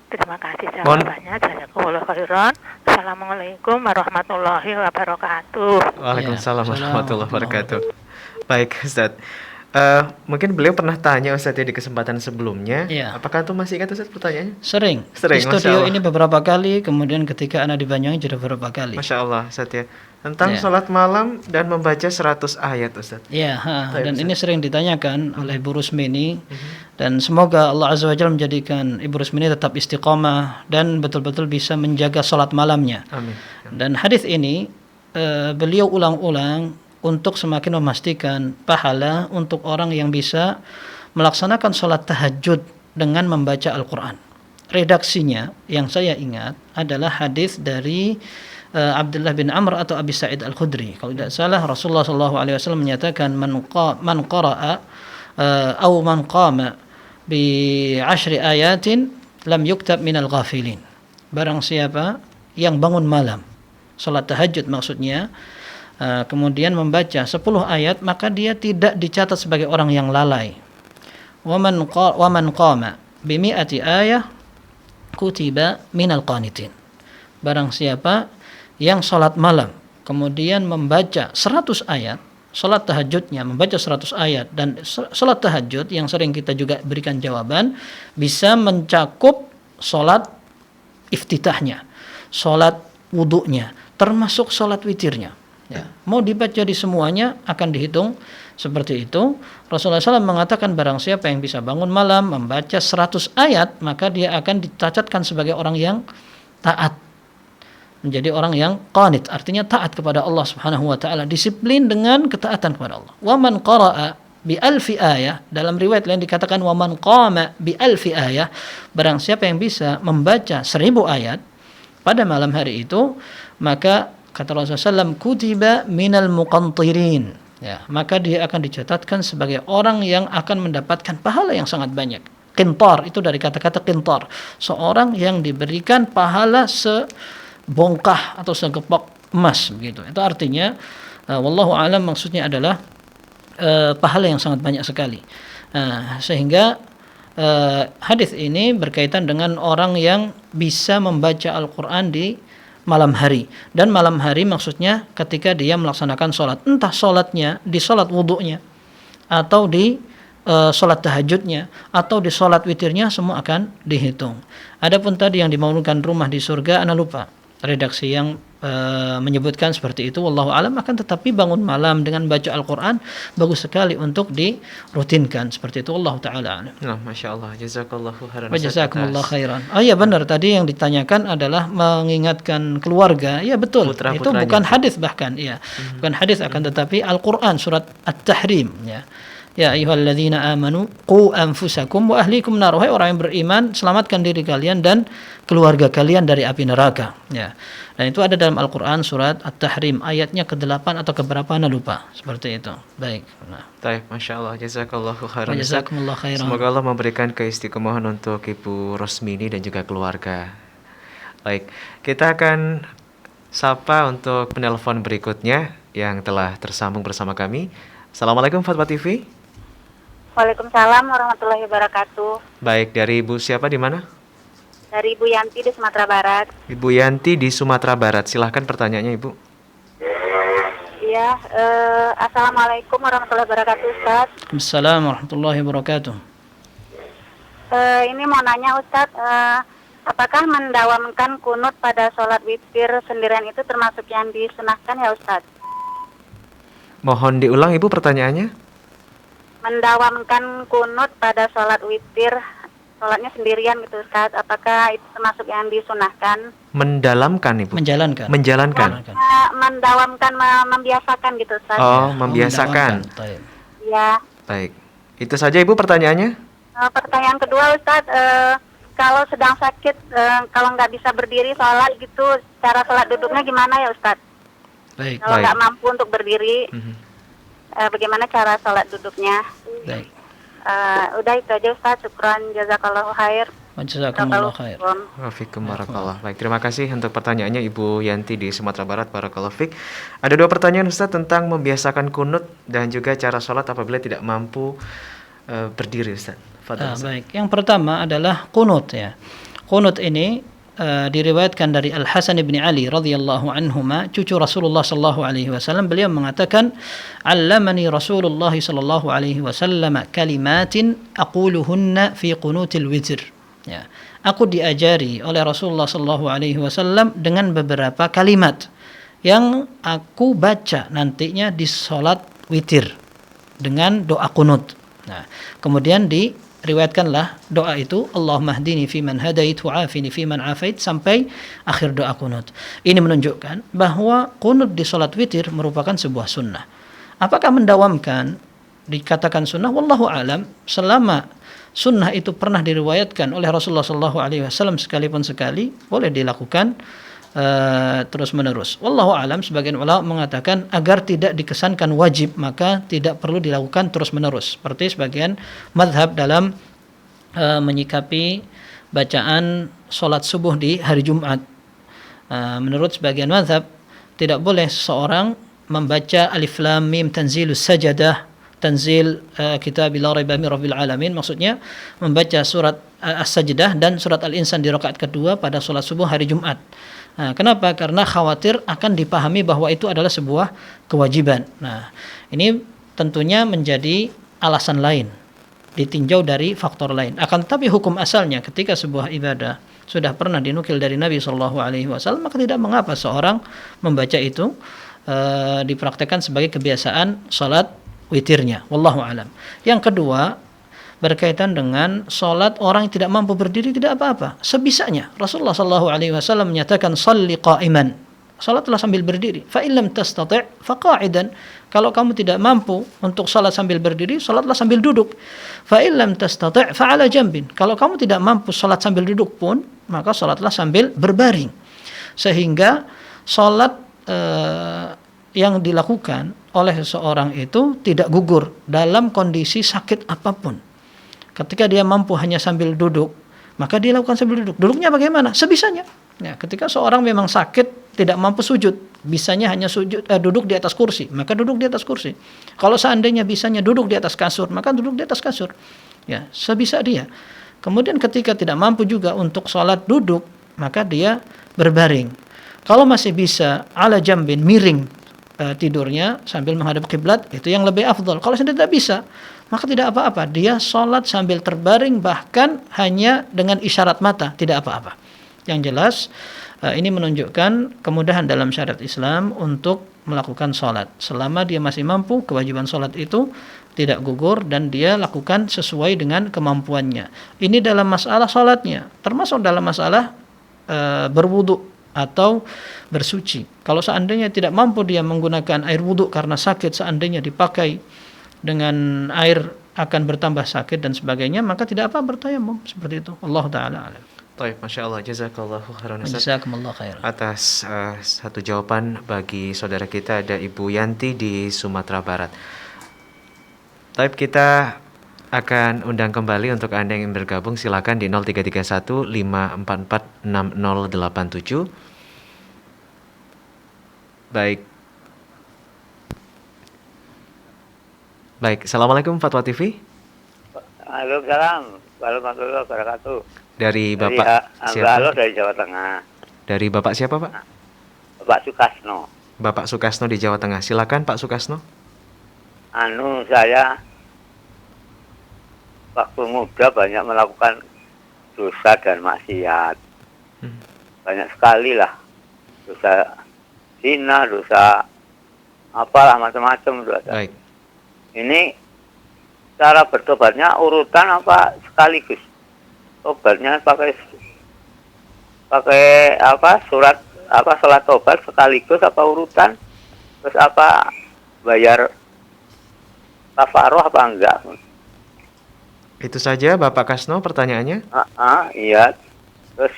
Terima kasih jawabannya. Jazakumullah khairan. Assalamualaikum warahmatullahi wabarakatuh. Waalaikumsalam Ya. warahmatullahi wabarakatuh. Baik, Ustaz. Mungkin beliau pernah tanya Ustaz ya di kesempatan sebelumnya. Iya. Apakah Antum masih ingat Ustaz pertanyaannya? Sering. Sering, Di Masya studio Allah. ini beberapa kali, kemudian ketika Anda di Banyuwangi juga beberapa kali. Masya Allah, Ustaz ya. Tentang Ya. sholat malam dan membaca 100 ayat, Ustaz. Ya, Baik, dan Ustaz. ini sering ditanyakan oleh Ibu Rusmini, dan semoga Allah Azza wa Jalla menjadikan Ibu Rusmini tetap istiqomah dan betul-betul bisa menjaga sholat malamnya. Amin. Dan hadis ini beliau ulang-ulang untuk semakin memastikan pahala untuk orang yang bisa melaksanakan sholat tahajud dengan membaca Al-Quran. Redaksinya yang saya ingat adalah hadis dari Abdullah bin Amr atau Abi Sa'id Al-Khudri. Kalau tidak salah Rasulullah SAW menyatakan man qara'a atau man qama bi 10 ayatin lam yuktab minal ghafilin. Barang siapa yang bangun malam, salat tahajud maksudnya, kemudian membaca 10 ayat, maka dia tidak dicatat sebagai orang yang lalai. Wa man qama bi 100 ayah kutiba minal qanitin. Barang siapa yang salat malam kemudian membaca 100 ayat, salat tahajudnya membaca 100 ayat, dan salat tahajud yang sering kita juga berikan jawaban bisa mencakup salat iftitahnya, salat wudunya, termasuk salat witirnya. Ya, mau dibaca di semuanya akan dihitung seperti itu. Rasulullah SAW mengatakan barang siapa yang bisa bangun malam membaca 100 ayat, maka dia akan dicatatkan sebagai orang yang taat, menjadi orang yang qanit, artinya taat kepada Allah Subhanahu wa taala, disiplin dengan ketaatan kepada Allah. Wa man qara'a bi alfi ayah, dalam riwayat lain dikatakan wa man qama bi alfi ayah, barang siapa yang bisa membaca 1000 ayat pada malam hari itu, maka kata Rasulullah SAW, kutiba minal muqantirin, ya, maka dia akan dicatatkan sebagai orang yang akan mendapatkan pahala yang sangat banyak. Qintar itu dari kata-kata qintar, seorang yang diberikan pahala sebongkah atau segepok emas, begitu. Itu artinya wallahu alam, maksudnya adalah pahala yang sangat banyak sekali. Sehingga hadis ini berkaitan dengan orang yang bisa membaca Al-Quran di malam hari. Dan malam hari maksudnya ketika dia melaksanakan sholat, entah sholatnya di sholat wudhunya atau di sholat tahajudnya atau di sholat witirnya, semua akan dihitung. Adapun tadi yang dibangunkan rumah di surga, ana lupa redaksi yang menyebutkan seperti itu, wallahu alam. Akan tetapi bangun malam dengan baca Al-Quran bagus sekali untuk dirutinkan seperti itu, Allah taala. Nah, masya Allah, jazakallahu khairan. Jazakumullah khairan. Oh iya benar, tadi yang ditanyakan adalah mengingatkan keluarga. Ya betul, itu bukan hadis bahkan, ya bukan hadis, akan tetapi Al-Quran surat At-Tahrim, ya. Ya ayyuhalladzina amanu qu anfusakum wa ahlikum nar. Wahai orang yang beriman, selamatkan diri kalian dan keluarga kalian dari api neraka. Ya. Dan itu ada dalam Al-Qur'an surat At-Tahrim ayatnya ke-8 atau ke-berapa, ana lupa. Seperti itu. Baik. Nah. Baik, masya Allah, jazakallahu khairan. Jazakumullah khairan. Semoga Allah memberikan keistiqomahan untuk Ibu Rosmini dan juga keluarga. Baik, kita akan sapa untuk penelpon berikutnya yang telah tersambung bersama kami. Assalamualaikum Fatwa TV. Waalaikumsalam warahmatullahi wabarakatuh. Baik, dari Ibu siapa, di mana? Dari Ibu Yanti di Sumatera Barat. Ibu Yanti di Sumatera Barat. Silahkan pertanyaannya, Ibu. Iya, assalamualaikum warahmatullahi wabarakatuh, Ustaz. Assalamualaikum warahmatullahi wabarakatuh. Ini mau nanya, Ustaz, apakah mendawamkan kunut pada sholat witir sendirian itu termasuk yang disunahkan ya, Ustaz? Mohon diulang, Ibu, pertanyaannya. Mendawamkan kunut pada sholat witir, sholatnya sendirian gitu, Ustaz, apakah itu termasuk yang disunahkan? Mendalamkan, Ibu. Menjalankan. Mendawamkan, membiasakan gitu, Ustaz. Oh, membiasakan. Iya. Baik. Itu saja, Ibu, pertanyaannya. Pertanyaan kedua, Ustaz, kalau sedang sakit, kalau nggak bisa berdiri sholat gitu, cara sholat duduknya gimana ya, Ustaz? Baik. Kalau nggak mampu untuk berdiri, bagaimana cara sholat duduknya? Baik. Udah itu aja, Ustaz. Syukran, jazakallahu khair. Jazakumullah khair. Wafikum barakallah. Baik, terima kasih untuk pertanyaannya Ibu Yanti di Sumatera Barat. Barakallahu fik. Ada 2 pertanyaan, Ustaz, tentang membiasakan kunut dan juga cara sholat apabila tidak mampu berdiri, Ustaz. Fadhal, Ustaz. Baik. Yang pertama adalah kunut, ya. Kunut ini diriwayatkan dari Al-Hasan bin Ali radhiyallahu anhuma, cucu Rasulullah sallallahu alaihi wasallam. Beliau mengatakan, "Allamani Rasulullah sallallahu alaihi wasallam kalimatin aquluhunna fi qunutil witr." Ya. Aku diajari oleh Rasulullah sallallahu alaihi wasallam dengan beberapa kalimat yang aku baca nantinya di salat witir dengan doa kunut. Nah, kemudian riwayatkanlah doa itu, Allahumma hdini fi man hadait wa afini fi man afait, sampai akhir doa kunut. Ini menunjukkan bahwa kunut di salat witir merupakan sebuah sunnah. Apakah mendawamkan dikatakan sunnah? Wallahu alam. Selama sunnah itu pernah diriwayatkan oleh Rasulullah SAW sekalipun sekali, boleh dilakukan terus menerus. Wallahu alam. Sebagian ulama mengatakan agar tidak dikesankan wajib, maka tidak perlu dilakukan terus menerus. Seperti sebagian mazhab dalam menyikapi bacaan sholat subuh di hari Jumat. Menurut sebagian mazhab tidak boleh seseorang membaca alif lam mim tanzilus sajadah, tanzil kitabil la raiba min rabbil alamin, maksudnya membaca surat as-sajdah dan surat al-insan di rakaat kedua pada sholat subuh hari Jumat. Nah, kenapa? Karena khawatir akan dipahami bahwa itu adalah sebuah kewajiban. Nah, ini tentunya menjadi alasan lain, ditinjau dari faktor lain. Akan tetapi hukum asalnya ketika sebuah ibadah sudah pernah dinukil dari Nabi SAW, maka tidak mengapa seorang membaca itu dipraktekkan sebagai kebiasaan salat witirnya. Wallahu alam. Yang kedua, berkaitan dengan sholat orang yang tidak mampu berdiri, tidak apa-apa, sebisanya. Rasulullah SAW menyatakan shalli qa'iman, sholatlah sambil berdiri. Fa illam tastati' fa qa'idan, kalau kamu tidak mampu untuk sholat sambil berdiri, sholatlah sambil duduk. Fa illam tastati' fa ala jambin, kalau kamu tidak mampu sholat sambil duduk pun, maka sholatlah sambil berbaring. Sehingga sholat yang dilakukan oleh seseorang itu tidak gugur dalam kondisi sakit apapun. Ketika dia mampu hanya sambil duduk, maka dia lakukan sambil duduk. Duduknya bagaimana? Sebisanya. Ya, ketika seorang memang sakit, tidak mampu sujud, bisanya hanya duduk di atas kursi, maka duduk di atas kursi. Kalau seandainya bisanya duduk di atas kasur, maka duduk di atas kasur. Ya, sebisa dia. Kemudian ketika tidak mampu juga untuk sholat duduk, maka dia berbaring. Kalau masih bisa ala jambin, miring tidurnya sambil menghadap kiblat, itu yang lebih afdal. Kalau sudah tidak bisa, maka tidak apa-apa. Dia sholat sambil terbaring, bahkan hanya dengan isyarat mata, tidak apa-apa. Yang jelas, ini menunjukkan kemudahan dalam syariat Islam untuk melakukan sholat. Selama dia masih mampu, kewajiban sholat itu tidak gugur dan dia lakukan sesuai dengan kemampuannya. Ini dalam masalah sholatnya, termasuk dalam masalah berwudu atau bersuci. Kalau seandainya tidak mampu dia menggunakan air wudu karena sakit, seandainya dipakai dengan air akan bertambah sakit dan sebagainya, maka tidak apa bertayamum seperti itu. Allah taala alam. Baik, Masya Allah, jazakallahu khairan Ustaz. Jazakumullah khairan. Atas satu jawaban bagi saudara kita, ada Ibu Yanti di Sumatera Barat. Baik, kita akan undang kembali untuk Anda yang ingin bergabung, silakan di 0331 544 6087. Baik. Baik, Assalamualaikum Fatwa TV. Waalaikumsalam warahmatullahi wabarakatuh. Dari Bapak siapa? Halo, dari Jawa Tengah. Dari Bapak siapa, Pak? Bapak Sukasno. Bapak Sukasno di Jawa Tengah. Silakan Pak Sukasno. Saya waktu muda banyak melakukan dosa dan maksiat. Banyak sekali lah. Dosa zina, dosa apalah macam-macam dosa. Baik. Ini cara bertobatnya urutan apa sekaligus? Tobatnya pakai apa, surat apa, salat tobat sekaligus apa urutan? Terus apa, bayar kafaroh apa enggak? Itu saja Bapak Kasno pertanyaannya. Iya. Terus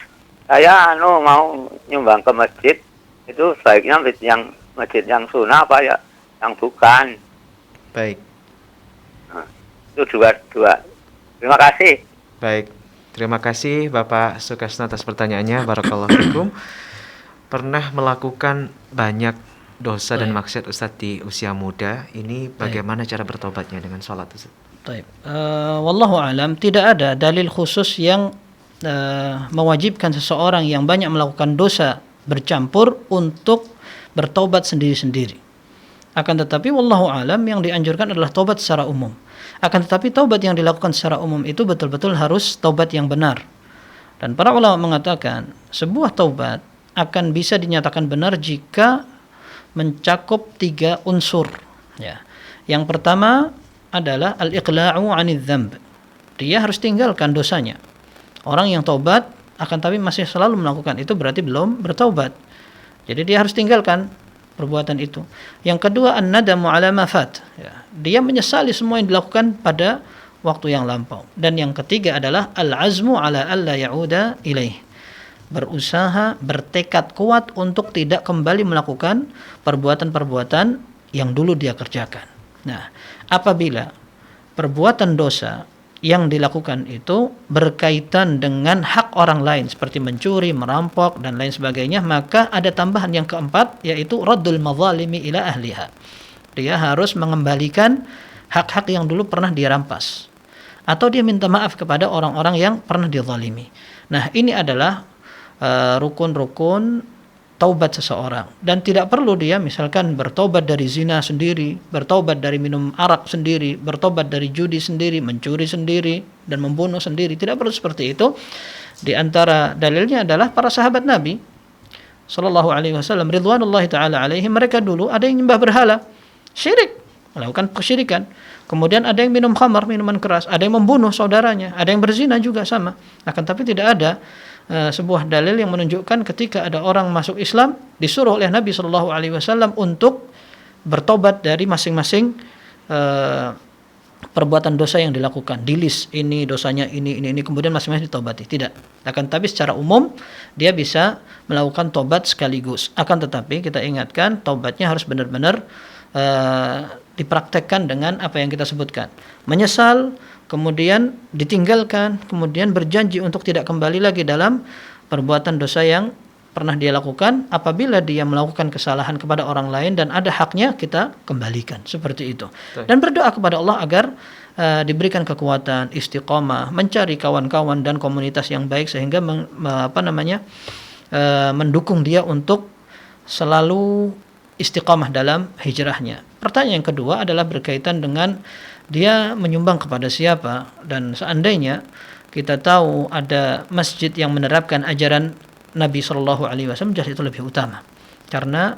saya mau nyumbang ke masjid, itu baiknya masjid yang sunnah apa ya yang bukan? Baik. Itu dua. Terima kasih. Baik. Terima kasih Bapak Sukasno atas pertanyaannya. Barakallahu fikum. Pernah melakukan banyak dosa dan maksiat Ustadz di usia muda. Ini bagaimana cara bertobatnya dengan sholat Ustadz? Baik. Wallahu alam, tidak ada dalil khusus yang mewajibkan seseorang yang banyak melakukan dosa bercampur untuk bertobat sendiri-sendiri. Akan tetapi wallahu alam, yang dianjurkan adalah taubat secara umum. Akan tetapi taubat yang dilakukan secara umum itu betul-betul harus taubat yang benar. Dan para ulama mengatakan sebuah taubat akan bisa dinyatakan benar jika mencakup 3 unsur. Ya. Yang pertama adalah al-iqla'u 'anidz dzamb. Dia harus tinggalkan dosanya. Orang yang taubat akan tapi masih selalu melakukan itu berarti belum bertaubat. Jadi dia harus tinggalkan perbuatan itu. Yang kedua, an-nadamu 'ala ma fat. Ya, dia menyesali semua yang dilakukan pada waktu yang lampau. Dan yang ketiga adalah al-azmu 'ala alla ya'uda ilaih. Berusaha, bertekad kuat untuk tidak kembali melakukan perbuatan-perbuatan yang dulu dia kerjakan. Nah, apabila perbuatan dosa yang dilakukan itu berkaitan dengan hak orang lain seperti mencuri, merampok dan lain sebagainya, maka ada tambahan yang keempat, yaitu raddul mazalimi ila ahliha. Dia harus mengembalikan hak-hak yang dulu pernah dia rampas, atau dia minta maaf kepada orang-orang yang pernah dizalimi. Nah, ini adalah rukun-rukun taubat seseorang, dan tidak perlu dia misalkan bertobat dari zina sendiri, bertobat dari minum arak sendiri, bertobat dari judi sendiri, mencuri sendiri dan membunuh sendiri. Tidak perlu seperti itu. Di antara dalilnya adalah para sahabat Nabi sallallahu alaihi wasallam ridwanullahi taala alaihim, mereka dulu ada yang nyembah berhala, syirik, melakukan kesyirikan. Kemudian ada yang minum khamar, minuman keras, ada yang membunuh saudaranya, ada yang berzina juga sama. Akan tapi tidak ada sebuah dalil yang menunjukkan ketika ada orang masuk Islam disuruh oleh Nabi Shallallahu Alaihi Wasallam untuk bertobat dari masing-masing perbuatan dosa yang dilakukan. Di list ini dosanya ini kemudian masing-masing ditobati. Tidak. Akan tetapi secara umum dia bisa melakukan tobat sekaligus. Akan tetapi kita ingatkan tobatnya harus benar-benar dipraktekkan dengan apa yang kita sebutkan. Menyesal, kemudian ditinggalkan, kemudian berjanji untuk tidak kembali lagi dalam perbuatan dosa yang pernah dia lakukan. Apabila dia melakukan kesalahan kepada orang lain dan ada haknya, kita kembalikan, seperti itu. Dan berdoa kepada Allah agar diberikan kekuatan, istiqomah, mencari kawan-kawan dan komunitas yang baik sehingga mendukung dia untuk selalu istiqamah dalam hijrahnya. Pertanyaan yang kedua adalah berkaitan dengan dia menyumbang kepada siapa, dan seandainya kita tahu ada masjid yang menerapkan ajaran Nabi Shallallahu Alaihi Wasallam, jelas itu lebih utama karena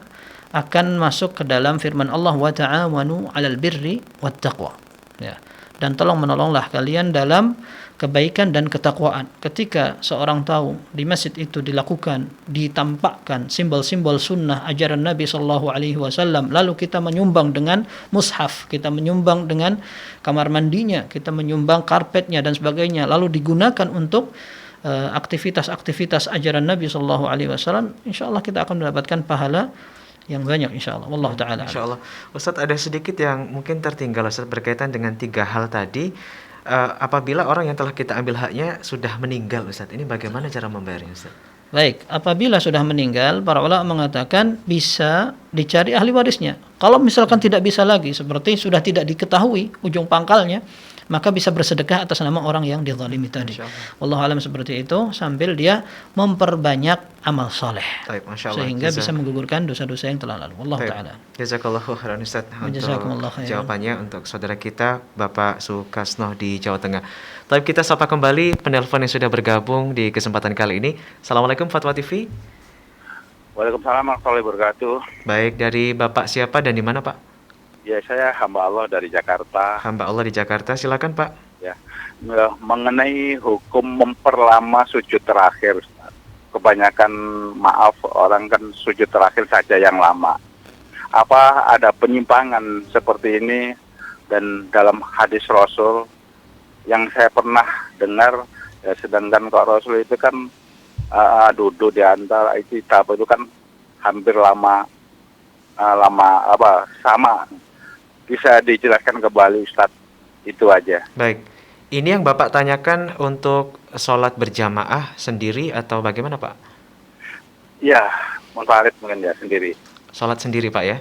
akan masuk ke dalam firman Allah, wa ta'awanu 'alal birri wat taqwa. Ya. Dan tolong menolonglah kalian dalam kebaikan dan ketakwaan. Ketika seorang tahu di masjid itu dilakukan, ditampakkan simbol-simbol sunnah ajaran Nabi Shallallahu Alaihi Wasallam, lalu kita menyumbang dengan mushaf, kita menyumbang dengan kamar mandinya, kita menyumbang karpetnya dan sebagainya, lalu digunakan untuk aktivitas-aktivitas ajaran Nabi Shallallahu Alaihi Wasallam, insya Allah kita akan mendapatkan pahala yang banyak, insya Allah. Wallahu ta'ala. Insya Allah. Ustadz, ada sedikit yang mungkin tertinggal Ustadz berkaitan dengan 3 hal tadi. Apabila orang yang telah kita ambil haknya sudah meninggal Ustadz, ini bagaimana cara membayarnya Ustadz? Baik, apabila sudah meninggal, para ulama mengatakan bisa dicari ahli warisnya. Kalau misalkan tidak bisa lagi, seperti sudah tidak diketahui ujung pangkalnya, maka bisa bersedekah atas nama orang yang dizalimi tadi. Wallahu alam seperti itu, sambil dia memperbanyak amal soleh, sehingga bisa menggugurkan dosa-dosa yang telah lalu. Wallahu taala. Jazakallahu khairan Ustaz untuk jawabannya untuk saudara kita Bapak Sukasno di Jawa Tengah. Tapi kita sapa kembali penelpon yang sudah bergabung di kesempatan kali ini. Assalamualaikum Fatwa TV. Waalaikumsalam warahmatullahi wabarakatuh. Baik, dari Bapak siapa dan di mana Pak? Ya, saya hamba Allah dari Jakarta. Hamba Allah di Jakarta, silakan Pak. Ya, mengenai hukum memperlama sujud terakhir. Kebanyakan maaf orang kan sujud terakhir saja yang lama. Apa ada penyimpangan seperti ini? Dan dalam hadis Rasul yang saya pernah dengar, ya, sedangkan kalau Rasul itu kan duduk di antara itu kan hampir sama. Bisa dijelaskan kembali Ustadz, itu aja. Baik, ini yang Bapak tanyakan untuk sholat berjamaah sendiri atau bagaimana Pak? Ya, munfarid mungkin ya, sendiri. Sholat sendiri Pak ya?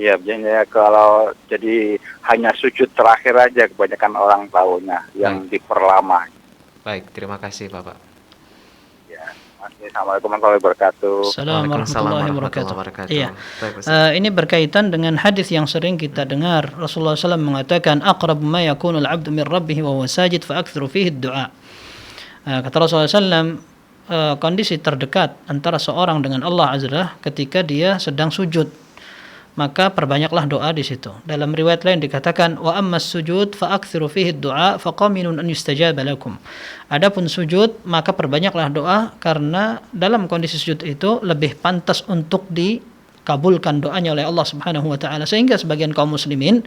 Iya, biasanya kalau jadi hanya sujud terakhir aja kebanyakan orang tahunya yang diperlama. Baik, terima kasih Bapak. Assalamualaikum warahmatullahi wabarakatuh. Assalamualaikum warahmatullahi wabarakatuh. Iya. Ini berkaitan dengan hadis yang sering kita dengar. Rasulullah SAW mengatakan, aqrabu ma yakunu al-'abdu min rabbih wa huwa sajid fa aktsiru fihi ad-du'a. Kata Rasulullah SAW, kondisi terdekat antara seorang dengan Allah Azza wa Jalla ketika dia sedang sujud, maka perbanyaklah doa di situ. Dalam riwayat lain dikatakan, wa ammas sujud fa aktsiru fihi ad-du'a fa qaminun an yustajaba lakum. Adapun sujud, maka perbanyaklah doa karena dalam kondisi sujud itu lebih pantas untuk dikabulkan doanya oleh Allah Subhanahu wa taala, sehingga sebagian kaum muslimin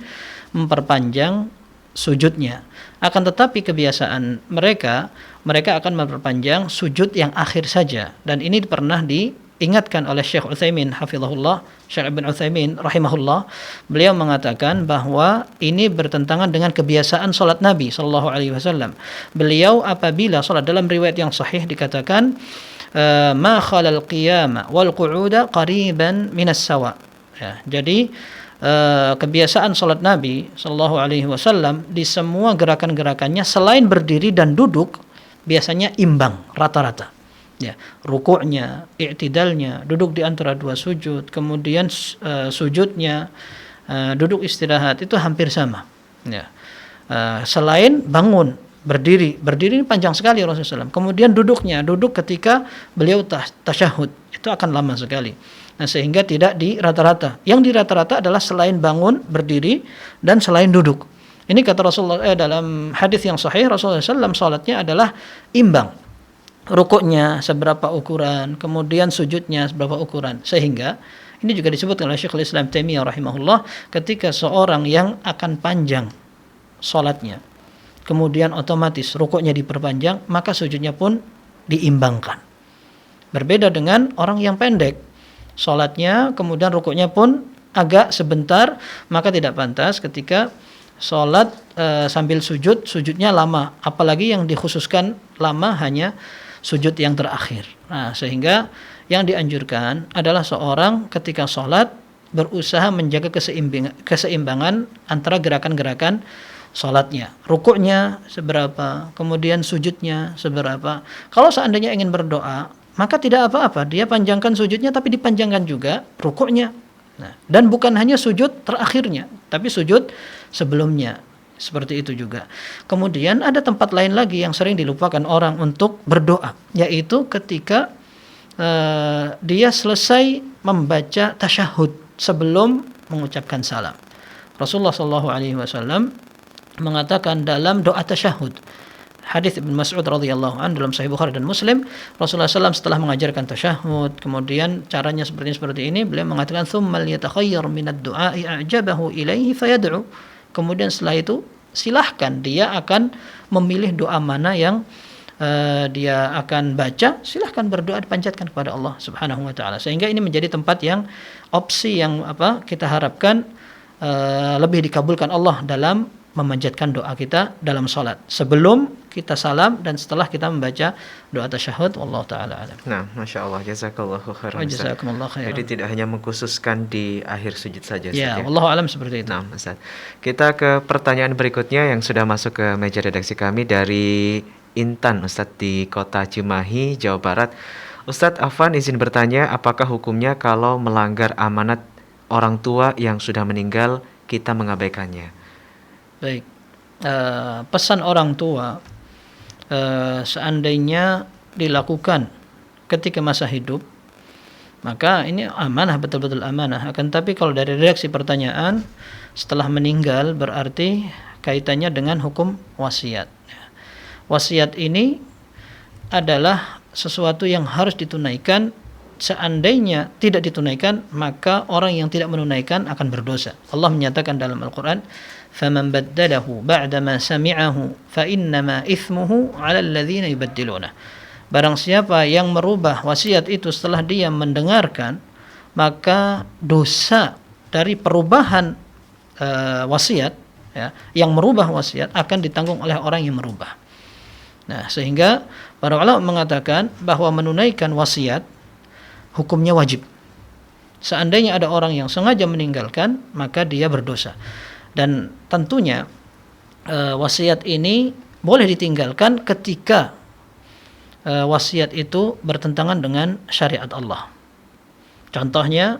memperpanjang sujudnya. Akan tetapi kebiasaan mereka akan memperpanjang sujud yang akhir saja, dan ini pernah diingatkan oleh Syekh Utsaimin hafizahullah, Syekh Ibn Utsaimin rahimahullah. Beliau mengatakan bahwa ini bertentangan dengan kebiasaan salat Nabi sallallahu alaihi wasallam. Beliau apabila salat, dalam riwayat yang sahih dikatakan ma khalal qiyama wal qu'uda qariban minas sawa. Ya, jadi kebiasaan salat Nabi sallallahu alaihi wasallam di semua gerakan-gerakannya selain berdiri dan duduk biasanya imbang rata-rata. Ya, rukuknya, i'tidalnya, duduk di antara dua sujud, kemudian sujudnya, duduk istirahat itu hampir sama. Ya. Selain bangun, berdiri ini panjang sekali Rasulullah SAW. Kemudian duduk ketika beliau tasyahud itu akan lama sekali. Nah, sehingga tidak di rata-rata. Yang di rata-rata adalah selain bangun, berdiri, dan selain duduk. Ini kata Rasulullah dalam hadis yang sahih, Rasulullah SAW salatnya adalah imbang. Rukuknya seberapa ukuran, kemudian sujudnya seberapa ukuran, sehingga ini juga disebutkan oleh Syekhul Islam Taimiyah rahimahullah, ketika seorang yang akan panjang salatnya, kemudian otomatis rukuknya diperpanjang, maka sujudnya pun diimbangkan. Berbeda dengan orang yang pendek salatnya, kemudian rukuknya pun agak sebentar, maka tidak pantas ketika salat sambil sujudnya lama, apalagi yang dikhususkan lama hanya sujud yang terakhir. Nah, sehingga yang dianjurkan adalah seorang ketika sholat berusaha menjaga keseimbangan antara gerakan-gerakan sholatnya. Rukuknya seberapa, kemudian sujudnya seberapa. Kalau seandainya ingin berdoa, maka tidak apa-apa. Dia panjangkan sujudnya, tapi dipanjangkan juga rukuknya. Nah, dan bukan hanya sujud terakhirnya, tapi sujud sebelumnya. Seperti itu juga. Kemudian ada tempat lain lagi yang sering dilupakan orang untuk berdoa, yaitu ketika dia selesai membaca tasyahud sebelum mengucapkan salam. Rasulullah SAW mengatakan dalam doa tasyahud, hadis Ibnu Mas'ud radhiyallahu anhu dalam Sahih Bukhari dan Muslim, Rasulullah SAW setelah mengajarkan tasyahud, kemudian caranya seperti ini, beliau mengatakan tsummal yatakhayyar minad du'a'i a'jabahu ilaihi fayad'u. Kemudian setelah itu silahkan dia akan memilih doa mana yang dia akan baca, silahkan berdoa, dipanjatkan kepada Allah Subhanahu wa taala. Sehingga ini menjadi tempat yang opsi yang kita harapkan lebih dikabulkan Allah dalam memanjatkan doa kita dalam salat, sebelum kita salam dan setelah kita membaca doa tasyahud. Wallahu taala alam. Nah, Masya Allah, jazakallahu khairan. Jazakumullah khairan. Jadi tidak hanya mengkhususkan di akhir sujud saja, Ustaz, ya. Wallahu alam seperti itu. Nah, Ustaz. Kita ke pertanyaan berikutnya yang sudah masuk ke meja redaksi kami dari Intan, Ustaz, di Kota Cimahi, Jawa Barat. Ustaz Afwan izin bertanya, apakah hukumnya kalau melanggar amanat orang tua yang sudah meninggal, kita mengabaikannya? Baik. Pesan orang tua seandainya dilakukan ketika masa hidup, maka ini amanah, betul-betul amanah. Akan tapi kalau dari redaksi pertanyaan setelah meninggal, berarti kaitannya dengan hukum wasiat. Wasiat ini adalah sesuatu yang harus ditunaikan. Seandainya tidak ditunaikan, maka orang yang tidak menunaikan akan berdosa. Allah menyatakan dalam Al-Quran, فَمَنْ بَدَّلَهُ بَعْدَمَا سَمِعَهُ فَإِنَّمَا إِثْمُهُ عَلَى الَّذِينَ يُبَدِّلُونَ. Barang siapa yang merubah wasiat itu setelah dia mendengarkan, maka dosa dari perubahan wasiat, ya, yang merubah wasiat akan ditanggung oleh orang yang merubah. Nah, sehingga para ulama mengatakan bahwa menunaikan wasiat hukumnya wajib. Seandainya ada orang yang sengaja meninggalkan, maka dia berdosa. Dan tentunya wasiat ini boleh ditinggalkan ketika wasiat itu bertentangan dengan syariat Allah. Contohnya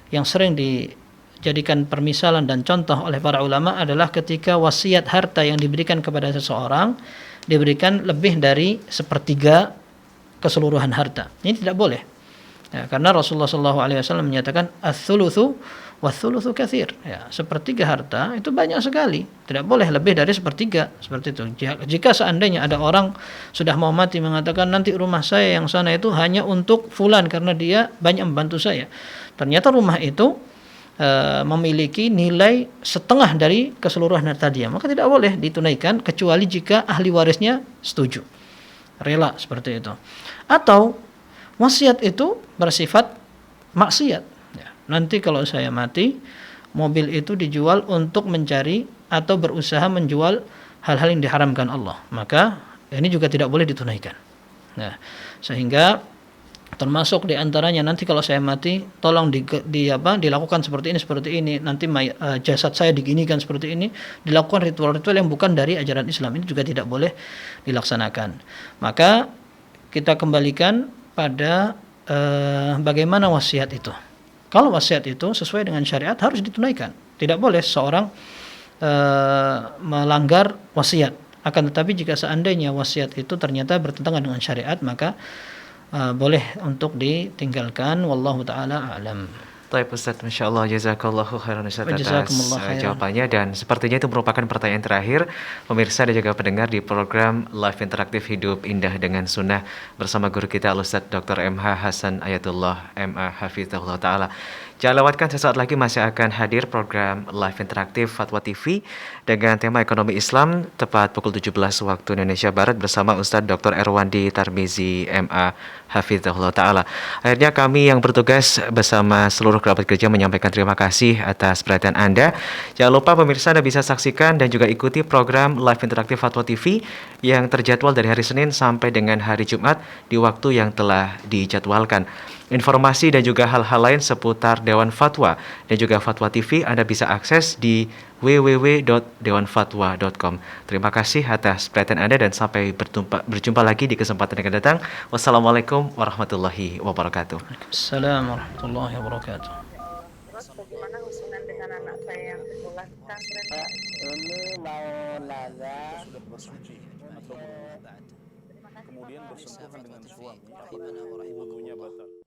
yang sering dijadikan permisalan dan contoh oleh para ulama adalah ketika wasiat harta yang diberikan kepada seseorang diberikan lebih dari 1/3 keseluruhan harta. Ini tidak boleh. Ya, karena Rasulullah SAW menyatakan ats-tsulutsu watstsulutsu katsir. Ya, 1/3 harta itu banyak sekali. Tidak boleh lebih dari 1/3 seperti itu. Jika seandainya ada orang sudah mau mati mengatakan nanti rumah saya yang sana itu hanya untuk fulan karena dia banyak membantu saya. Ternyata rumah itu memiliki nilai setengah dari keseluruhan harta dia, maka tidak boleh ditunaikan kecuali jika ahli warisnya setuju, rela seperti itu. Atau wasiat itu bersifat maksiat. Ya, nanti kalau saya mati, mobil itu dijual untuk mencari atau berusaha menjual hal-hal yang diharamkan Allah, maka ini juga tidak boleh ditunaikan. Nah, sehingga termasuk diantaranya nanti kalau saya mati, tolong dilakukan seperti ini. Nanti jasad saya diginikan seperti ini, dilakukan ritual-ritual yang bukan dari ajaran Islam, ini juga tidak boleh dilaksanakan. Maka kita kembalikan pada bagaimana wasiat itu. Kalau wasiat itu sesuai dengan syariat harus ditunaikan. Tidak boleh seorang melanggar wasiat. Akan tetapi jika seandainya wasiat itu ternyata bertentangan dengan syariat, maka boleh untuk ditinggalkan. Wallahu ta'ala a'lam. Baik Ustaz, Masya Allah, jazakallahu khairan Ustaz atas jawabannya. Dan sepertinya itu merupakan pertanyaan terakhir pemirsa dan juga pendengar di program Live Interaktif Hidup Indah dengan Sunnah bersama guru kita Al-Ustaz Dr. MH Hasan Ayatullah MA Hafizahullah Ta'ala. Jangan lewatkan, sesaat lagi masih akan hadir program Live Interaktif Fatwa TV dengan tema Ekonomi Islam tepat pukul 17 waktu Indonesia Barat bersama Ustaz Dr. Erwandi Tarmizi MA Hafizahullah Ta'ala. Akhirnya kami yang bertugas bersama seluruh kerabat kerja menyampaikan terima kasih atas perhatian Anda. Jangan lupa pemirsa Anda bisa saksikan dan juga ikuti program Live Interaktif Fatwa TV yang terjadwal dari hari Senin sampai dengan hari Jumat di waktu yang telah dijadwalkan. Informasi dan juga hal-hal lain seputar Dewan Fatwa dan juga Fatwa TV Anda bisa akses di www.dewanfatwa.com. Terima kasih atas perhatian Anda dan sampai berjumpa lagi di kesempatan yang akan datang. Wassalamualaikum warahmatullahi wabarakatuh. Assalamualaikum warahmatullahi wabarakatuh. Terus bagaimana hubungan dengan anak saya yang sekolah di pesantren? Ini mau nanya sudah bersuci atau kemudian bersentuhan dengan suami, wudunya batal.